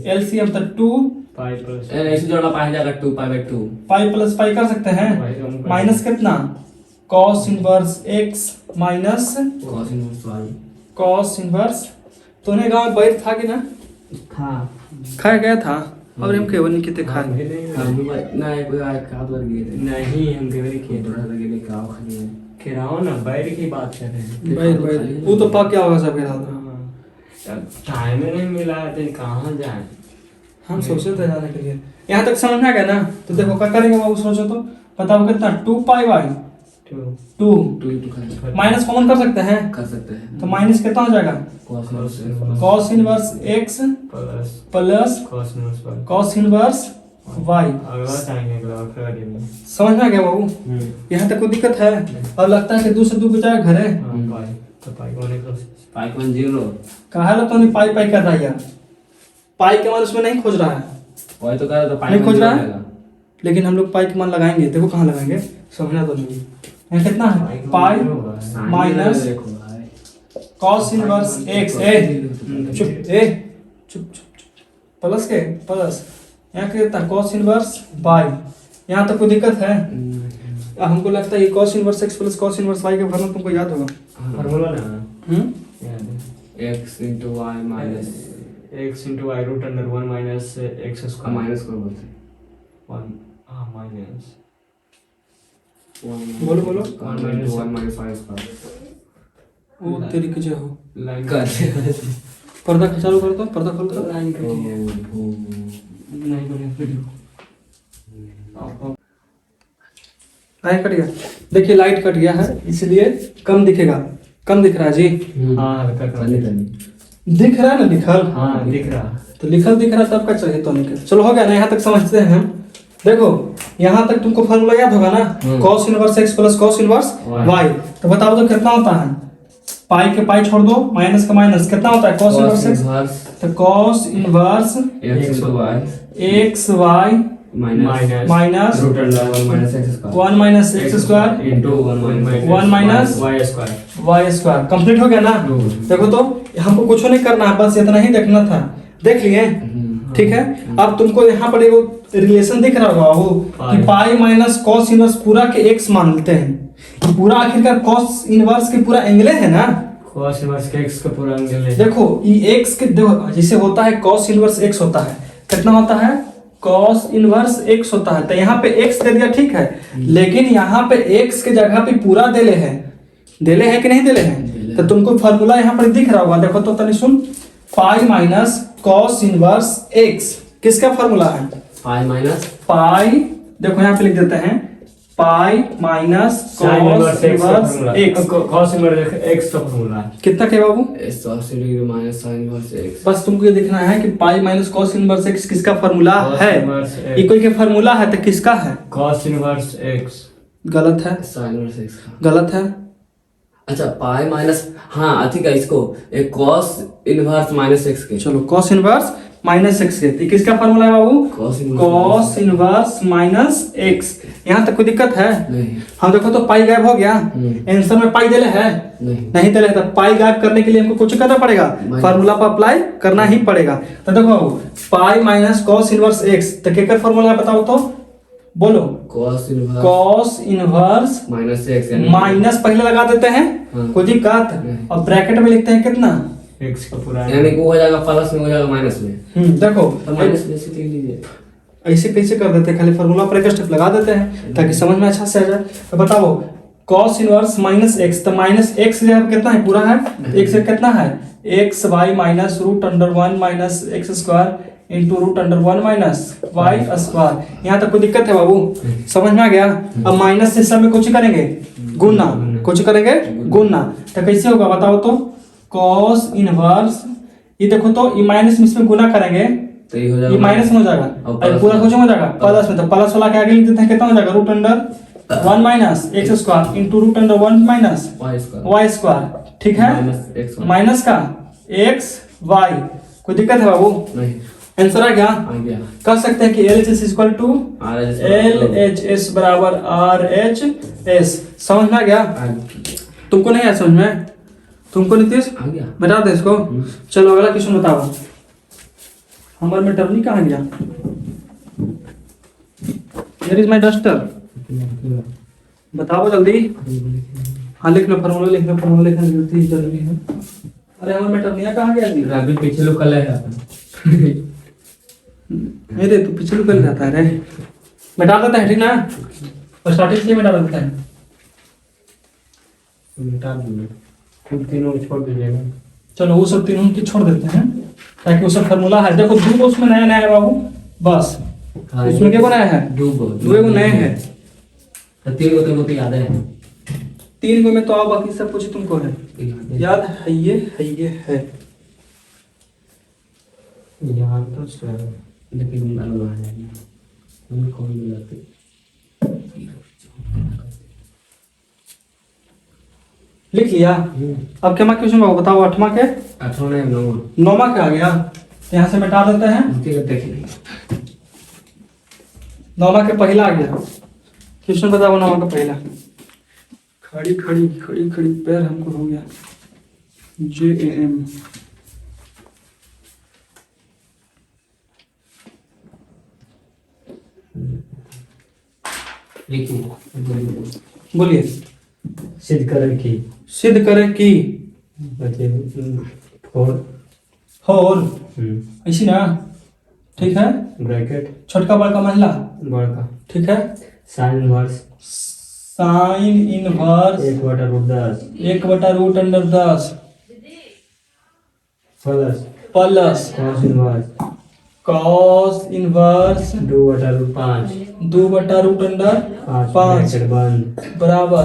Speaker 1: एलसीएम तो 2
Speaker 2: पाई प्लस
Speaker 3: ऐसे जोड़ा पाई जाएगा 2
Speaker 1: पाई प्लस पाई कर सकते हैं, माइनस कितना cos inverse x minus
Speaker 3: cos inverse y,
Speaker 1: cos inverse. तूने गाँव में बैठ था कि ना,
Speaker 2: था
Speaker 1: खाया गया था, और हम केवल नहीं कितने खाए,
Speaker 3: ना एक बार का लग गए
Speaker 2: नहीं, हम केवल किए
Speaker 3: थोड़ा लगे का खाली है
Speaker 2: खिराओ ना, बैर की बात कर रहे हैं।
Speaker 1: बैठ बैठ वो तो पक क्या होगा सब के साथ,
Speaker 2: टाइम नहीं मिला तो कहाँ जाए,
Speaker 1: हम सोचे थे जाने के लिए। यहाँ तक समझ में आ गया ना, तो देखो क्या करेंगे बाबू, सोचो तो बताओ कितना 2 पाई/2
Speaker 3: 2
Speaker 1: माइनस कॉमन कर सकते हैं,
Speaker 3: कर सकते हैं,
Speaker 1: तो माइनस कितना हो जाएगा, cos inverse x plus cos inverse y. समझ में आ गया बाबू, यहाँ तक कोई दिक्कत है। और लगता है कि 2 से 2 बचाया घर है,
Speaker 3: पाई 0
Speaker 1: कहा ला तो नहीं पाई पाई कर रहा है यार, पाई के मान उसमें नहीं खोज रहा है,
Speaker 3: वही तो कर, तो पाई
Speaker 1: नहीं खोज रहा है, लेकिन हम लोग पाई के मान लगाएंगे। देखो कहाँ लगाएंगे, समझना तो नहीं। यहाँ कितना है, pi minus cos inverse x चुप प्लस के प्लस यहाँ क्या था कॉस इनवर्स वाई। यहाँ तक कोई दिक्कत है? हमको लगता है ये cos inverse x plus cos inverse y का फॉर्मूला तुमको याद होगा।
Speaker 2: फार्मूला ना याद है
Speaker 3: x into y minus
Speaker 2: x into y root under 1 minus x square
Speaker 3: minus कौन बोलते हैं?
Speaker 2: 1 हाँ माइनस
Speaker 1: बोलो बोलो
Speaker 3: 1 into 1 minus y square।
Speaker 1: वो तेरी की जय हो।
Speaker 2: लाइन
Speaker 1: पर्दा चालू कर दो, पर्दा खोल दो।
Speaker 2: लाइन का
Speaker 1: नहीं बढ़िया वीडियो लाइट कट गया। देखिए लाइट कट गया है इसलिए कम दिखेगा। कम दिख रहा है जी?
Speaker 2: हाँ हल्का कर
Speaker 1: दिख रहा है ना लिखल?
Speaker 2: हाँ दिख रहा
Speaker 1: तो लिखल दिख रहा है तब का चाहिए तो निकल। चलो हो गया ना, यहाँ तक समझते हैं हम। देखो यहाँ तक तुमको फॉर्मूला याद होगा ना, cos inverse x plus cos inverse y। तो बताओ तो कितना होता है? पाई के पाई छोड़ दो, माइनस का माइनस कितना होता है? cos inverse x। तो cos inverse x y minus
Speaker 3: root under 1 minus x square
Speaker 1: 1 minus x square
Speaker 3: into 1
Speaker 1: minus
Speaker 2: y square
Speaker 1: y square. Complete हो गया ना? देखो तो हमको कुछ नहीं करना है, बस इतना ही देखना था। देख लिए? ठीक है। अब तुमको यहाँ पर एगो रिलेशन दिख रहा होगा वो कि पाई माइनस कॉस इनवर्स पूरा के एक्स मान लेते हैं। पूरा आखिरकार कॉस इनवर्स के पूरा एंगल है ना,
Speaker 2: cos इनवर्स के x का पूरा एंगल है।
Speaker 1: देखो ये एक्स के देखो जैसे होता है कॉस इनवर्स एक्स होता है, कितना होता है? कॉस इनवर्स एक्स होता है। तो यहाँ पे एक्स दे दिया ठीक है, लेकिन यहाँ पे एक्स के जगह पे पूरा देले है कि नहीं देले है? तो तुमको फॉर्मूला यहाँ पर दिख रहा होगा, देखो तो तनी सुन। Pi minus cos inverse x किसका फॉर्मूला है?
Speaker 3: पाई माइनस
Speaker 1: पाई, देखो यहाँ पे लिख देते हैं पाई minus cos inverse x.
Speaker 2: cos inverse x का फॉर्मूला
Speaker 1: कितना के बाबू?
Speaker 3: cos degree minus sin inverse x।
Speaker 1: बस तुमको ये देखना है कि पाई माइनस कॉस इनवर्स एक्स किसका फॉर्मूला है। ये कोई के फॉर्मूला है तो किसका है?
Speaker 2: cos इनवर्स x
Speaker 1: गलत है,
Speaker 3: sin इनवर्स x का
Speaker 1: गलत है।
Speaker 3: अच्छा पाई माइनस हाँ ठीक है, इसको एक cos इनवर्स माइनस x के।
Speaker 1: चलो कॉस इनवर्स माइनस एक्स के किसका फॉर्मूला है बाबू? Cos inverse minus x. यहाँ तक कोई दिक्कत है?
Speaker 3: नहीं।
Speaker 1: हम देखो तो पाई गायब हो गया, आंसर में पाई देले है नहीं देले, तो पाई गायब करने के लिए हमको कुछ करना पड़ेगा, फॉर्मूला पर अप्लाई करना ही पड़ेगा। तो देखो बाबू pi minus cos inverse x, तो क्या फॉर्मूला बताओ तो बोलो। Cos inverse
Speaker 3: minus x
Speaker 1: minus पहले लगा देते हैं, कोई दिक्कत, और ब्रैकेट में लिखते हैं कितना?
Speaker 2: x का पूरा
Speaker 3: यानी कि हो जाएगा प्लस में, हो जाएगा माइनस में।
Speaker 1: देखो
Speaker 3: तो माइनस में से लिख लीजिए।
Speaker 1: ऐसे कैसे कर देते हैं, खाली फॉर्मूला पर एक स्टेप लगा देते हैं ताकि समझ में अच्छा से आ जाए। तो बताओ cos इनवर्स माइनस एक्स, तो माइनस एक्स कितना है? पूरा है। एक्स कितना है? X y minus root under 1 minus x square into root under 1 minus y square. यहाँ तक कोई दिक्कत है बाबू? समझ में आ गया? अब माइनस से सब में कुछ करेंगे गुना, कुछ करेंगे गुना। तो कैसे होगा बताओ तो? cos इनवर्स ये देखो तो ये माइनस में इसमें गुना करेंगे
Speaker 3: तो ये हो जाएगा,
Speaker 1: ये माइनस में हो जाएगा और पूरा कुछ हो जाएगा प्लस में। तो प्लस वाला के आगे लिख देते हैं कितना हो जाएगा? Root under 1 minus x square into root under 1 minus y square. ठीक है, माइनस का एक्स वाई। कोई दिक्कत है बाबू?
Speaker 3: नहीं।
Speaker 1: आंसर आ गया? कह सकते हैं कि LHS इक्वल टू LHS बराबर RHS। समझ में आ गया? तुमको नहीं आया समझ में? तुमको नीतीश बता दे इसको। चलो अगला क्वेश्चन बताओ। हमारे में टर्नी कहाँ गया? Here is my duster। बताओ जल्दी। हाँ लिख लो, फॉर्मूला लिख लो, फॉर्मूला लिखने की जरूरत जरूरी है। अरे हमारे में टर्निया कहाँ गया?
Speaker 2: अभी पीछे लोग कल है
Speaker 1: अरे तू पीछे लोग कल जाता है रे। मिटा देता है ठीक ना, और स्टार्टिंग से मिटा देता है।
Speaker 2: मिटा दूंगा, तुम तीनों छोड़ दीजिएगा।
Speaker 1: चलो वो सब तीनों की छोड़ देते हैं ताकि वो सब फॉर्मूला है। देखो दो उसमें नया नया है बाबू, बस उसमें क्या बनाया है? दो नए हैं,
Speaker 3: तो तीन को तो याद है।
Speaker 1: तीन को में तो आओ, बाकी सब कुछ तुमको है याद है। ये है
Speaker 2: यहाँ तो सर
Speaker 3: लेकिन उनको मिलाते
Speaker 1: लिख लिया। अब क्या क्वेश्चन बाबू बताओ? 8वां के 9वां के आ गया, यहाँ से मिटा देते हैं। 9वां के पहला आ गया। क्वेश्चन बताओ 9वां का पहला। खड़ी खड़ी खड़ी खड़ी पैर हमको हो गया। JAM। बोलिए।
Speaker 2: सिद्ध करें कि
Speaker 1: सिद्ध करें कि
Speaker 2: फोर
Speaker 1: होल ऐसी ना, ठीक है।
Speaker 2: ब्रैकेट
Speaker 1: छोटका बड़का महिला,
Speaker 2: बड़का
Speaker 1: ठीक है।
Speaker 2: Sine inverse
Speaker 1: sine inverse
Speaker 2: 1/√10
Speaker 1: 1/√10
Speaker 2: plus
Speaker 1: plus
Speaker 2: cos inverse
Speaker 1: cos inverse
Speaker 2: 2/5
Speaker 1: 2/√5
Speaker 2: bracket बंद
Speaker 1: बराबर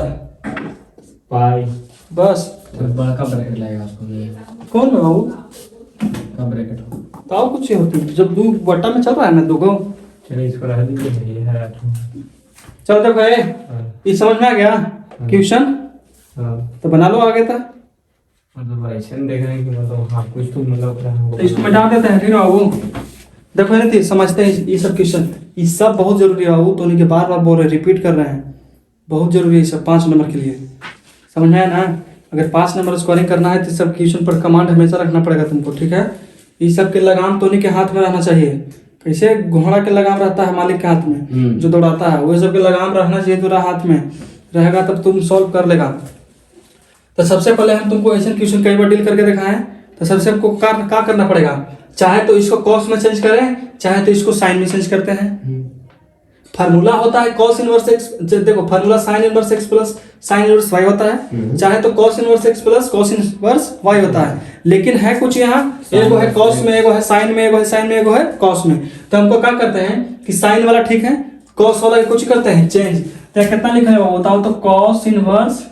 Speaker 2: पाई।
Speaker 1: बस।
Speaker 3: तो बड़ा का ब्रैकेट लगेगा उसको में।
Speaker 1: कौन है वो?
Speaker 3: का ब्रैकेट हो
Speaker 1: ताऊ कुछ ही होती है जब दो बट्टा में चल रहा है ना दो को।
Speaker 2: चलिए इसको रह दीजिए, ये है
Speaker 1: चल देखो ये ये समझ में आ गया क्वेश्चन।
Speaker 2: हाँ
Speaker 1: तो बना लो आगे तक।
Speaker 2: मतलब ऐसे नहीं देख रहे हैं कि मतलब हाँ कुछ तो मतलब
Speaker 1: तो इसको मिटा देते हैं, ठीक है बाबू। देखो है ना, समझते हैं ये सब क्वेश्चन, ये सब बहुत जरूरी है बाबू। तो उन्हीं के बार बार बोल रहे, रिपीट कर रहे हैं, बहुत जरूरी है ये सब 5 नंबर के लिए। समझ में आया ना? अगर 5 नंबर स्कोरिंग करना है तो सब क्वेश्चन पर कमांड हमेशा रखना पड़ेगा तुमको, ठीक है। ये सब के लगाम तो उन्हीं के हाथ में रहना चाहिए। कैसे घोड़ा के लगाम रहता है मालिक के हाथ में जो दौड़ाता है, वही सब के लगाम रहना चाहिए तेरा हाथ में रहेगा, तब तुम सॉल्व कर लेगा। तो सबसे पहले हम तुमको ऐसे क्वेश्चन कई बार डील करके दिखाएं। तो सबसे हमको क्या करना पड़ेगा, चाहे तो इसको कॉस में चेंज करें, चाहे तो इसको साइन में चेंज करते हैं। फार्मूला होता है कॉस इनवर्स एक्स, देखो formula sine inverse x plus sine inverse y होता है, चाहे तो cos inverse x plus cos inverse y होता है। लेकिन है कुछ यहाँ, एगो है कॉस में, एगो है साइन में, एगो है साइन में, एगो है कॉस में। तो हमको क्या करते हैं कि साइन वाला ठीक है, कॉस वाला कुछ करते हैं चेंज। तो कितना लिखा है वो बताओ तो, कॉस इनवर्स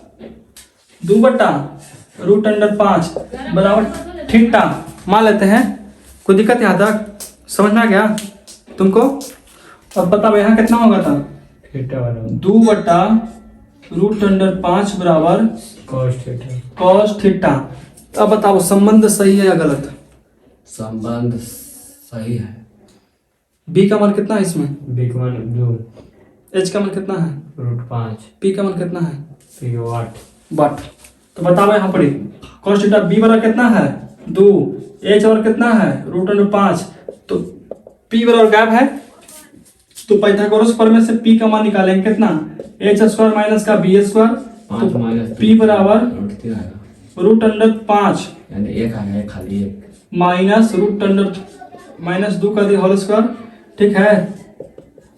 Speaker 1: 2/√5 बराबर थीटा मान लेते हैं। कोई दिक्कत यहाँ तक समझ में आ गया तुमको? अब बताओ यहाँ कितना होगा था,
Speaker 2: थीटा वाला
Speaker 1: 2/√5 बराबर
Speaker 2: कॉस थीटा।
Speaker 1: Cos theta. अब बताओ संबंध सही है या गलत?
Speaker 3: संबंध सही है।
Speaker 1: बी का मान कितना है इसमें?
Speaker 2: बी का मान 2,
Speaker 1: एच का मान कितना है?
Speaker 2: √5,
Speaker 1: पी का मान कितना है?
Speaker 2: तो 8
Speaker 1: बट। तो बताओ यहाँ पर कॉस थीटा बी बराबर कितना है 2, एच बराबर कितना है √5, तो पी बराबर गैप है। तो पाइथागोरस प्रमेय से पी का मान निकालेंगे कितना, h² माइनस का b², तो p बराबर √5
Speaker 3: यानी एक आ गया खाली एक
Speaker 1: माइनस माइनस 2 का दी होल स्क्वायर, ठीक है।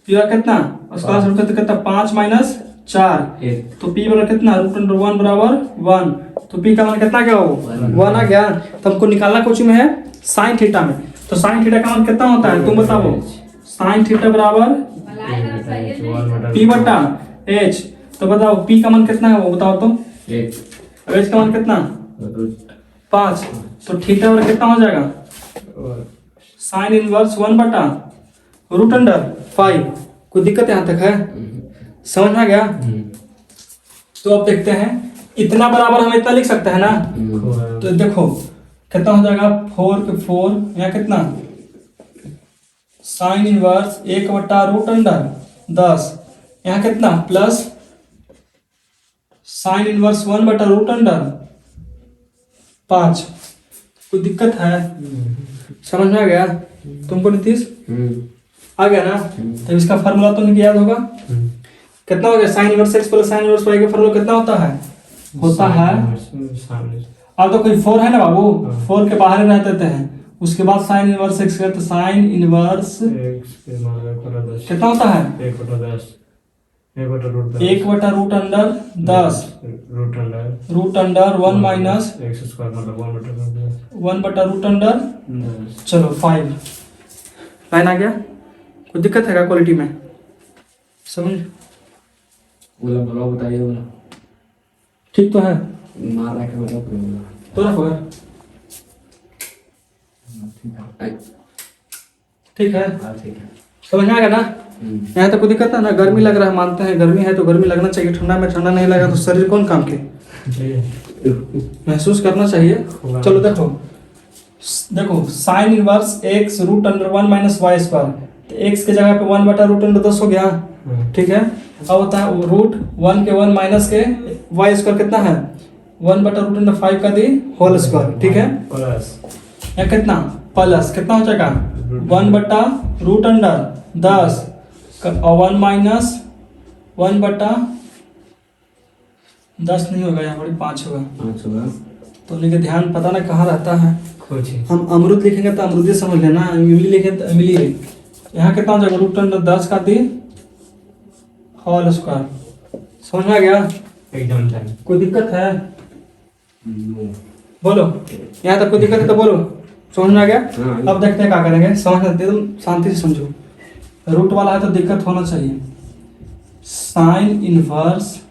Speaker 1: p बराबर कितना, उसका आंसर कितना 5 माइनस 4,
Speaker 3: एक
Speaker 1: तो p बराबर कितना √1 बराबर 1, तो p का मान कितना क्या हो 1 आ गया। तो हमको निकालना कुछ में है साइन थीटा में। तो साइन थीटा का मान कितना होता है तुम बताओ? साइन थीटा बराबर p/h। तो बताओ p का मान कितना है वो बताओ तो,
Speaker 3: एक
Speaker 1: h का मान कितना 5, तो थीटा बराबर कितना हो जाएगा साइन इनवर्स 1/√5। कोई दिक्कत यहाँ तक है? समझ में आ गया? तो अब देखते हैं, इतना बराबर हम इतना लिख सकते हैं ना। तो देखो कितना हो जाएगा 4 के 4 यहाँ कितना साइन इनवर्स 1/√10, यहाँ कितना प्लस साइन इनवर्स 1/√5। कोई दिक्कत है? समझ में आ गया तुमको नीतीश? आ गया ना? तो इसका फार्मूला तो नहीं याद होगा, कितना हो गया sine inverse x plus sine inverse y का फार्मूला कितना होता है अब तो कोई 4 है ना बाबू, 4 के बाहर रह देते हैं। उसके बाद साइन इनवर्स एक्स का, तो साइन इनवर्स कितना होता है
Speaker 2: 1/10
Speaker 1: √1 माइनस
Speaker 2: x² मतलब
Speaker 1: 1/√10। चलो 5 लाइन आ गया। कोई दिक्कत है क्या क्वालिटी में? समझ
Speaker 3: बोला बोला बताइए बोला
Speaker 1: ठीक तो है?
Speaker 3: मार रहा है मतलब
Speaker 1: तो रखो ठीक है,
Speaker 3: ठीक है
Speaker 1: समझ में आ गया ना? यहाँ तो कोई दिक्कत है ना? गर्मी लग रहा है, मानते हैं गर्मी है तो गर्मी लगना चाहिए, ठंडा में ठंडा नहीं लगा तो शरीर कौन काम के, महसूस करना चाहिए। चलो देखो देखो sign inverse x √1 minus y², तो x के जगह पे 1/√10 हो गया, ठीक है। अब होता है √1 के 1 माइनस के y² कितना है 1/√5 का दी होल स्क्वायर, ठीक है।
Speaker 2: प्लस
Speaker 1: यहाँ कितना प्लस कितना हो जाएगा 1/√10 और 1 माइनस 1/10 नहीं होगा, यहाँ बड़ी 5 होगा।
Speaker 3: 5 होगा।
Speaker 1: तो उन्हीं का ध्यान पता ना कहाँ रहता है।
Speaker 2: खोजे
Speaker 1: हम अमरुद लिखेंगे तो अमरुद समझ लेना, इमली लिखेंगे तो इमली। यहाँ कितना हो जाएगा √10 का दी होल स्क्वायर। समझ में आ गया?
Speaker 2: एकदम सही।
Speaker 1: कोई दिक्कत है?
Speaker 3: नो।
Speaker 1: बोलो, यहाँ तक कोई दिक्कत है तो बोलो। समझ में आ गया?
Speaker 3: हाँ।
Speaker 1: अब देखते हैं क्या करेंगे। समझ एकदम शांति से समझो। रूट वाला है तो दिक्कत होना चाहिए। साइन इनवर्स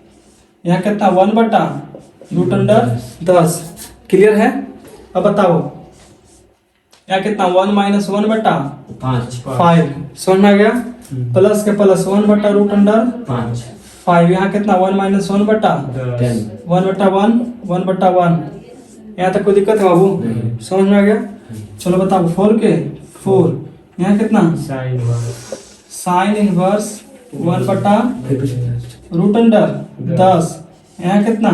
Speaker 1: यहाँ कितना 1/√10। क्लियर है? अब बताओ यहाँ कितना 1 माइनस 1/5।
Speaker 3: 5।
Speaker 1: समझ में आ गया? प्लस के प्लस 1/√5।
Speaker 3: 5।
Speaker 1: यहाँ कितना 1 माइनस 1/1
Speaker 3: 10।
Speaker 1: 1/1 यहाँ तक कोई दिक्कत है बाबू?
Speaker 3: नहीं।
Speaker 1: समझ में आ गया? चलो बताओ 4 के 4 यहाँ कितना साइन इनवर्स 1/√10। यहाँ कितना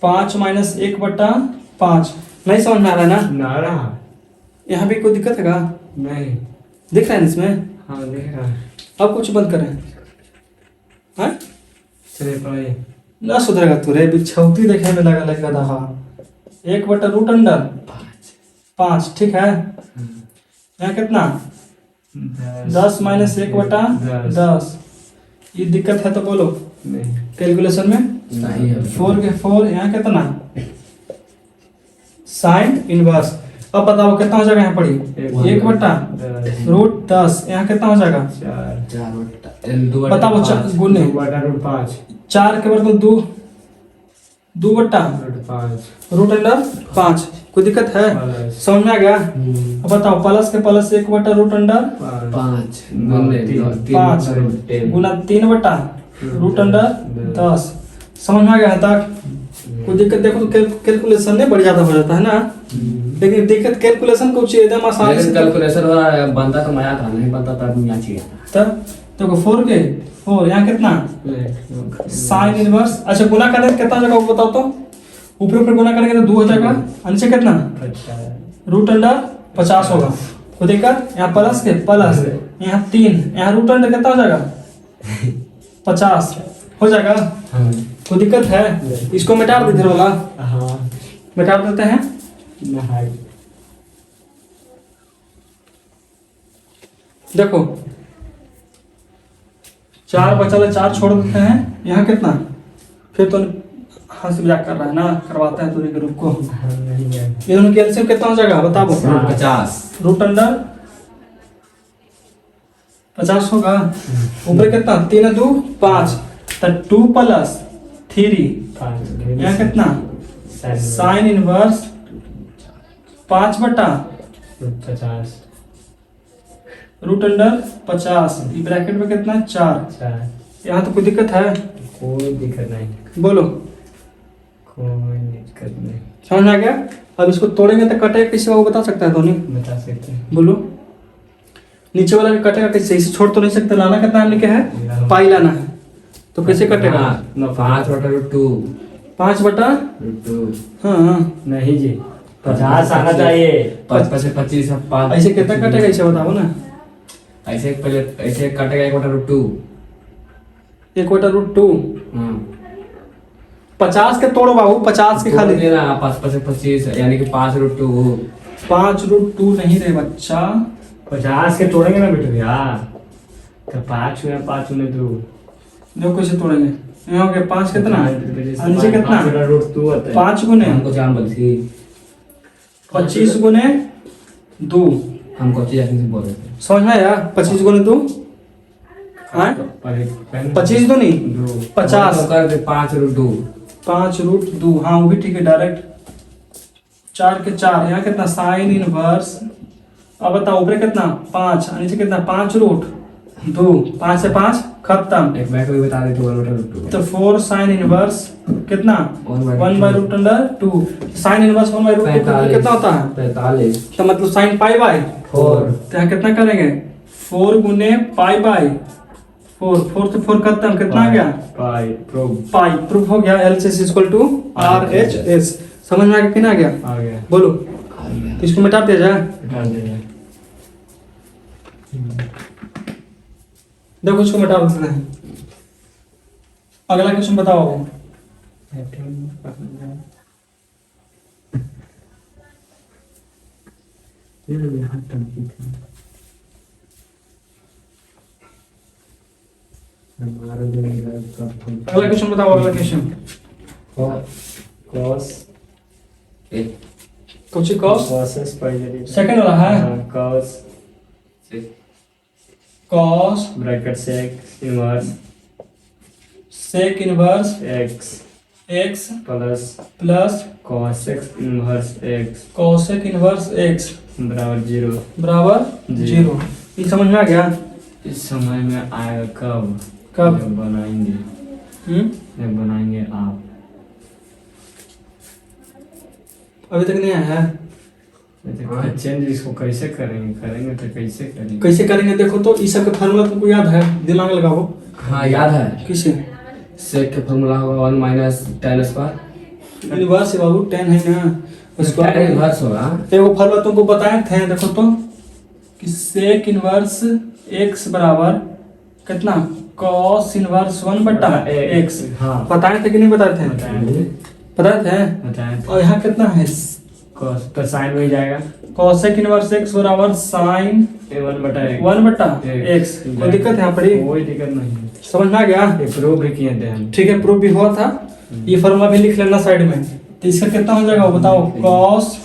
Speaker 1: 5 माइनस 1/5। नहीं समझ में आ रहा है ना?
Speaker 2: ना रहा
Speaker 1: यहाँ भी कोई दिक्कत है क्या?
Speaker 2: नहीं।
Speaker 1: दिख रहा है इसमें?
Speaker 2: हाँ देख रहा है।
Speaker 1: अब कुछ बंद करें। हाँ
Speaker 2: चले पढ़ाई
Speaker 1: ना सुधरेगा तू रे, बिछौती देखने में लगा लगेगा दहा। 1/√5, ठीक है। यहाँ कितना 10 माइनस 1/10। ये दिक्कत है तो बोलो
Speaker 2: नहीं।
Speaker 1: कैलकुलेशन में।
Speaker 3: नहीं है।
Speaker 1: 4 के 4 यहाँ कितना साइन इनवर्स। अब बताओ कितना हो जाएगा यहाँ पड़ी 1/√10। यहाँ कितना हो जाएगा
Speaker 3: 2
Speaker 1: बताओ गुने
Speaker 2: 2/5
Speaker 1: 4 के वर्ग 2/√5। कोई दिक्कत है? समझ में आ गया? अब बताओ प्लस के प्लस 1/√10
Speaker 3: 5
Speaker 1: गुना 3/√10। समझ में आ गया तक? कोई दिक्कत? देखो तो कैलकुलेशन नहीं बढ़ जाता हो जाता है ना, लेकिन दिक्कत कैलकुलेशन को चाहिए एकदम आसानी से।
Speaker 3: कैलकुलेशन वाला बनता तो मजा था, नहीं बनता तब यहाँ चाहिए।
Speaker 1: तब देखो 4 के 4 यहाँ कितना साइन इनवर्स। अच्छा गुना करने से कितना जगह बताओ तो? ऊपर ऊपर गुना करेंगे तो 2 हो जाएगा, नीचे कितना √50 होगा। कोई दिक्कत? यहाँ प्लस के प्लस यहाँ 3 यहाँ √10 कितना हो जाएगा 50 हो जाएगा। कोई दिक्कत है? इसको मिटा दे इधर वाला,
Speaker 2: हाँ
Speaker 1: मिटा देते हैं।
Speaker 2: नहाई
Speaker 1: देखो 4 बचा 4 छोड़ देते हैं। यहाँ कितना फिर तो हंस मजाक कर रहा है ना, करवाता है तुझे ग्रुप को।
Speaker 2: नहीं है।
Speaker 1: ये दोनों कैल्शियम कितना हो जाएगा बताओ?
Speaker 3: 50।
Speaker 1: √50 होगा। ऊपर कितना 3 2 5 तो 2 + 3 यहाँ कितना साइन इनवर्स 5/√50। ये ब्रैकेट में कितना 4। यहाँ तो कोई दिक्कत है?
Speaker 2: कोई दिक्कत नहीं।
Speaker 1: बोलो
Speaker 2: कोई दिक्कत नहीं।
Speaker 1: समझ में आ गया? अब इसको तोड़ेंगे तो कटेगा कैसे वो बता सकता है धोनी?
Speaker 2: बता सकते हैं।
Speaker 1: बोलो नीचे वाला कटेगा कैसे? इसे छोड़ तो नहीं सकते। लाना कितना हमने क्या है पाई लाना है, तो कैसे कटेगा?
Speaker 3: 5/√2।
Speaker 1: 5/√2। हाँ
Speaker 2: नहीं जी 50 आना चाहिए।
Speaker 3: 5 से 25 5।
Speaker 1: ऐसे कितना कटेगा इसे बताओ ना।
Speaker 3: ऐसे पहले ऐसे कटेगा 1/√2।
Speaker 1: 1/√2।
Speaker 3: हाँ
Speaker 1: 50 के तोड़ो बाबू, 50 के खाली
Speaker 3: देना। 5 से 25 यानी कि 5/√2।
Speaker 1: 5√2 नहीं रे बच्चा,
Speaker 2: 50 के तोड़ेंगे ना बेटे भैया, तो 5 में 5 में 2
Speaker 1: देखो कैसे तोड़ेंगे। यहाँ हो गया 5 कितना नीचे कितना 5 गुने
Speaker 3: हमको जान बोल थी
Speaker 1: 25 गुने 2।
Speaker 3: हमको चीज ऐसे बोल रहे थे।
Speaker 1: समझ में आया? 25 गुने 2 25 2 नहीं 50
Speaker 3: तो कर दे 5/√2।
Speaker 1: 5√2। हाँ वो भी ठीक है डायरेक्ट। 4 के 4 यहाँ कितना साइन इनवर्स। अब बताओ ऊपर कितना 5 नीचे कितना 5√2। 5 से 5 खत्म।
Speaker 3: एक बैक भी बता दे तो 1/√2।
Speaker 1: तो 4 साइन इनवर्स कितना 1/√2। साइन इनवर्स 1/√2 कितना होता है
Speaker 3: 45।
Speaker 1: तो मतलब साइन π/4। तो यहाँ कितना करेंगे 4 गुने π/4 4 से 4 कितना आ गया?
Speaker 2: पाई प्रूव
Speaker 1: पाई प्रूफ हो गया। LHS equal to RHS। समझ में आ गया कि नहीं आ गया?
Speaker 2: आ गया।
Speaker 1: बोलो,
Speaker 3: आ गया।
Speaker 1: तो इसको मिटा दिया जाए।
Speaker 2: हटा देगा।
Speaker 1: देखो इसको मिटा देते हैं। अगला क्वेश्चन बताओ।
Speaker 2: यहाँ टंकी थी। हमारा जो
Speaker 1: अगला क्वेश्चन बताओ। अगला क्वेश्चन
Speaker 2: कॉस
Speaker 3: ए
Speaker 1: कुछ कॉस
Speaker 2: कॉसेस पाई
Speaker 1: सेकंड वाला है।
Speaker 2: कॉस
Speaker 3: से
Speaker 1: cos
Speaker 2: bracket sec inverse
Speaker 1: sec inverse
Speaker 2: x
Speaker 1: x
Speaker 2: plus
Speaker 1: plus
Speaker 2: cosec inverse x
Speaker 1: cosec inverse x
Speaker 2: बराबर 0।
Speaker 1: बराबर
Speaker 2: जीरो।
Speaker 1: 0। ये समझ में आ गया?
Speaker 2: इस समय में आएगा कब?
Speaker 1: कब?
Speaker 2: जब बनाएंगे, जब बनाएंगे आप।
Speaker 1: अभी तक नहीं आया है।
Speaker 2: चेंज इसको कैसे करेंगे? करेंगे तो कैसे करेंगे?
Speaker 1: कैसे करेंगे देखो तो। इस सब का फार्मूला तुमको याद है? दिमाग लगाओ।
Speaker 3: हाँ याद है।
Speaker 1: किसे?
Speaker 3: सेक का फॉर्मूला होगा 1 माइनस tan स्क्वायर।
Speaker 1: इनवर्स है बाबू, 10 है ना उसको।
Speaker 3: tan इनवर्स होगा।
Speaker 1: एगो फार्मूला तुमको बताए थे, देखो तो कि सेक इनवर्स x बराबर कितना? कॉस इनवर्स 1 बटा x।
Speaker 2: हाँ
Speaker 1: बताए थे कि नहीं बताए थे? बताए थे।
Speaker 2: बताएं।
Speaker 1: और यहाँ कितना है?
Speaker 2: कॉस तो साइन में ही जाएगा।
Speaker 1: कॉसेक इनवर्स x बराबर साइन
Speaker 2: 1 बटा
Speaker 1: 1 बटा x। कोई दिक्कत है यहाँ पर?
Speaker 2: कोई दिक्कत नहीं है।
Speaker 1: समझ में आ गया?
Speaker 2: ये प्रूव भी किए थे हम।
Speaker 1: ठीक है, प्रूफ भी हुआ था। ये फॉर्मूला भी लिख लेना साइड में। तो इसका कितना हो जाएगा वो बताओ। कॉस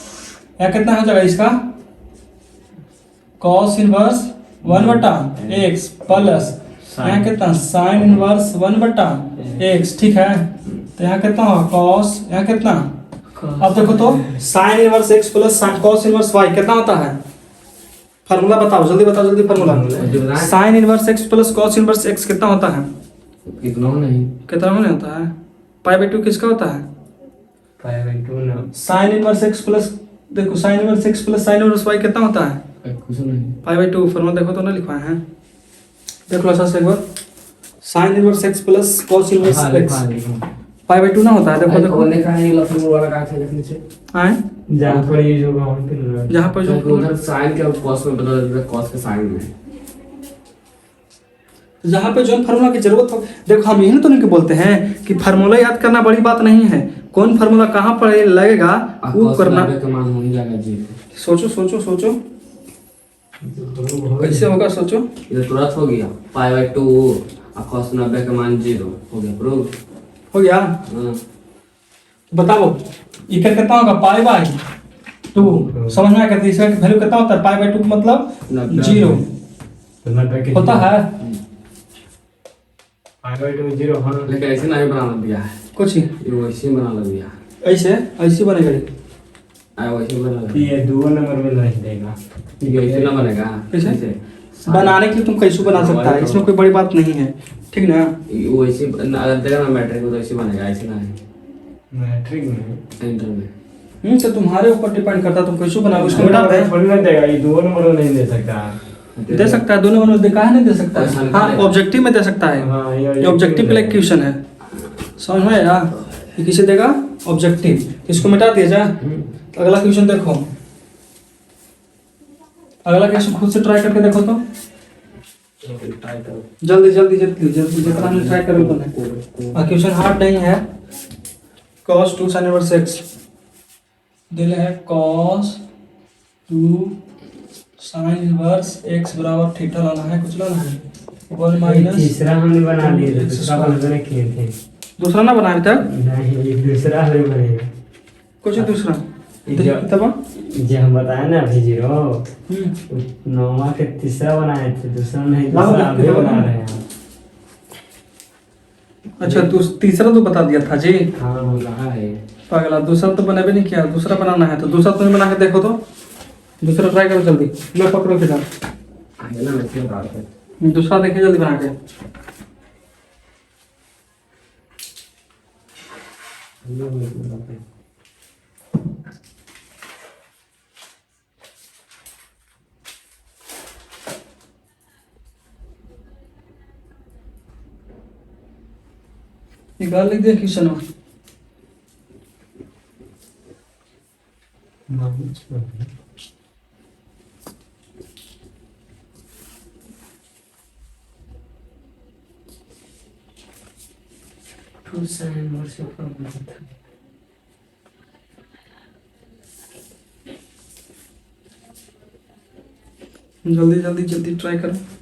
Speaker 1: या कितना हो जाएगा इसका? कॉस इनवर्स 1 बटा x प्लस यहाँ कितना? साइन इनवर्स 1 बटा x। ठीक है, तो यहाँ कितना होगा? कॉस यहाँ कितना? अब देखो तो sign inverse x plus cos inverse y कितना होता है? फार्मूला बताओ, जल्दी बताओ, जल्दी formula. Sine inverse x plus cos inverse x कितना होता है?
Speaker 3: इतना नहीं।
Speaker 1: कितना नहीं होता है? पाई बाई 2 किसका होता है?
Speaker 2: पाई बाई 2 ना।
Speaker 1: साइन इनवर्स x प्लस, देखो sign inverse x plus sine inverse y कितना होता है?
Speaker 3: कुछ नहीं।
Speaker 1: पाई बाई 2। फार्मूला देखो तो ना लिखवाए हैं। देख लो ऐसा एक बार। Sine inverse x plus cos inverse
Speaker 3: हाँ,
Speaker 1: x पाई बाई 2 ना होता है। देखो देखो
Speaker 3: बोलने का है फॉर्मूला लगा के देखने से।
Speaker 1: आए
Speaker 2: जहाँ पर ये जो वहाँ पे
Speaker 1: जहाँ पर जो
Speaker 3: उधर साइन के कॉस में बदल देता है, कॉस के साइन में।
Speaker 1: जहाँ पे जो फार्मूला की जरूरत हो। देखो हम यही तो नहीं बोलते हैं कि फार्मूला याद करना बड़ी बात नहीं है। कौन फार्मूला कहाँ पर लगेगा वो करना।
Speaker 3: मान हो ही जाएगा जी।
Speaker 1: सोचो सोचो सोचो कैसे होगा, सोचो।
Speaker 3: ये तुरंत हो गया। पाई बाई 2 और cos 90 का मान 0 हो गया। प्रूफ
Speaker 1: हो गया।
Speaker 3: हाँ।
Speaker 1: बताओ ये कितना होगा? पाई बाई 2। समझ में आ गया? इसका वैल्यू कितना होता है? पाई बाई 2 मतलब 0 होता है।
Speaker 2: पाई बाई 2 0। हाँ
Speaker 3: लेकिन ऐसे नहीं बना दिया है।
Speaker 1: कुछ
Speaker 3: ये वैसे ही बना दिया।
Speaker 1: ऐसे ऐसे बनेगा।
Speaker 3: आया वैसे ही बना दिया।
Speaker 2: ये 2 नंबर में नहीं देगा।
Speaker 3: ये ऐसे ना बनेगा।
Speaker 1: कैसे? बनाने के लिए तुम कैसे बना सकता है, इसमें कोई बड़ी बात नहीं है। ठीक ना?
Speaker 3: ये वैसे अगर देगा ना मैट्रिक को तो ऐसे बनेगा, ऐसे ना है
Speaker 2: मैट्रिक में
Speaker 3: इंटर में।
Speaker 1: तो तुम्हारे ऊपर डिपेंड करता है तुम कैसे बनाओगे। उसको मिटा दे।
Speaker 2: थोड़ी ना देगा। ये 2 नंबर में नहीं दे सकता।
Speaker 1: दे सकता है, दोनों में देखा है नहीं दे सकता
Speaker 3: ऐसा
Speaker 1: है।
Speaker 3: नहीं
Speaker 1: हाँ
Speaker 3: करेगा।
Speaker 1: ऑब्जेक्टिव में दे सकता है।
Speaker 2: हाँ
Speaker 1: ये ऑब्जेक्टिव के लिए क्वेश्चन है। समझ में आया? ये किसे देगा? ऑब्जेक्टिव। इसको मिटा दिया जाए। तो अगला क्वेश्चन देखो। अगला क्वेश्चन खुद से ट्राई करके देखो तो। जल्दी जल्दी जल्दी जल्दी जितना हमने ट्राई करो उतना। क्वेश्चन हार्ड नहीं है। cos 2 sin इनवर्स x दिल है। cos 2 sin इनवर्स x बराबर थीटा लाना है। कुछ लाना है 1 माइनस।
Speaker 2: तीसरा हमने बना लिया था। दूसरा बनाने किए थे।
Speaker 1: दूसरा ना बनाया था।
Speaker 2: नहीं ये दूसरा हमें बनेगा।
Speaker 1: कुछ दूसरा
Speaker 2: जो
Speaker 1: तब
Speaker 2: जो हम बताए ना अभी 0 9वां के तीसरा बनाए थे। दूसरा नहीं, दूसरा अभी बना रहे हैं।
Speaker 1: अच्छा तीसरा तो बता दिया था जी।
Speaker 2: हाँ
Speaker 3: कहाँ है?
Speaker 1: अगला दूसरा तो बना भी नहीं किया। दूसरा बनाना है तो दूसरा तुम्हें बना के देखो तो। दूसरा ट्राई करो जल्दी। लो पकड़ो फिर
Speaker 3: आगे ना वैसे बता रहे।
Speaker 1: दूसरा देखिए जल्दी बना के। निकाल लिख दिया क्वेश्चन में।
Speaker 2: टू साइन इनवर्स ऑफ
Speaker 1: जल्दी जल्दी जल्दी ट्राई करो।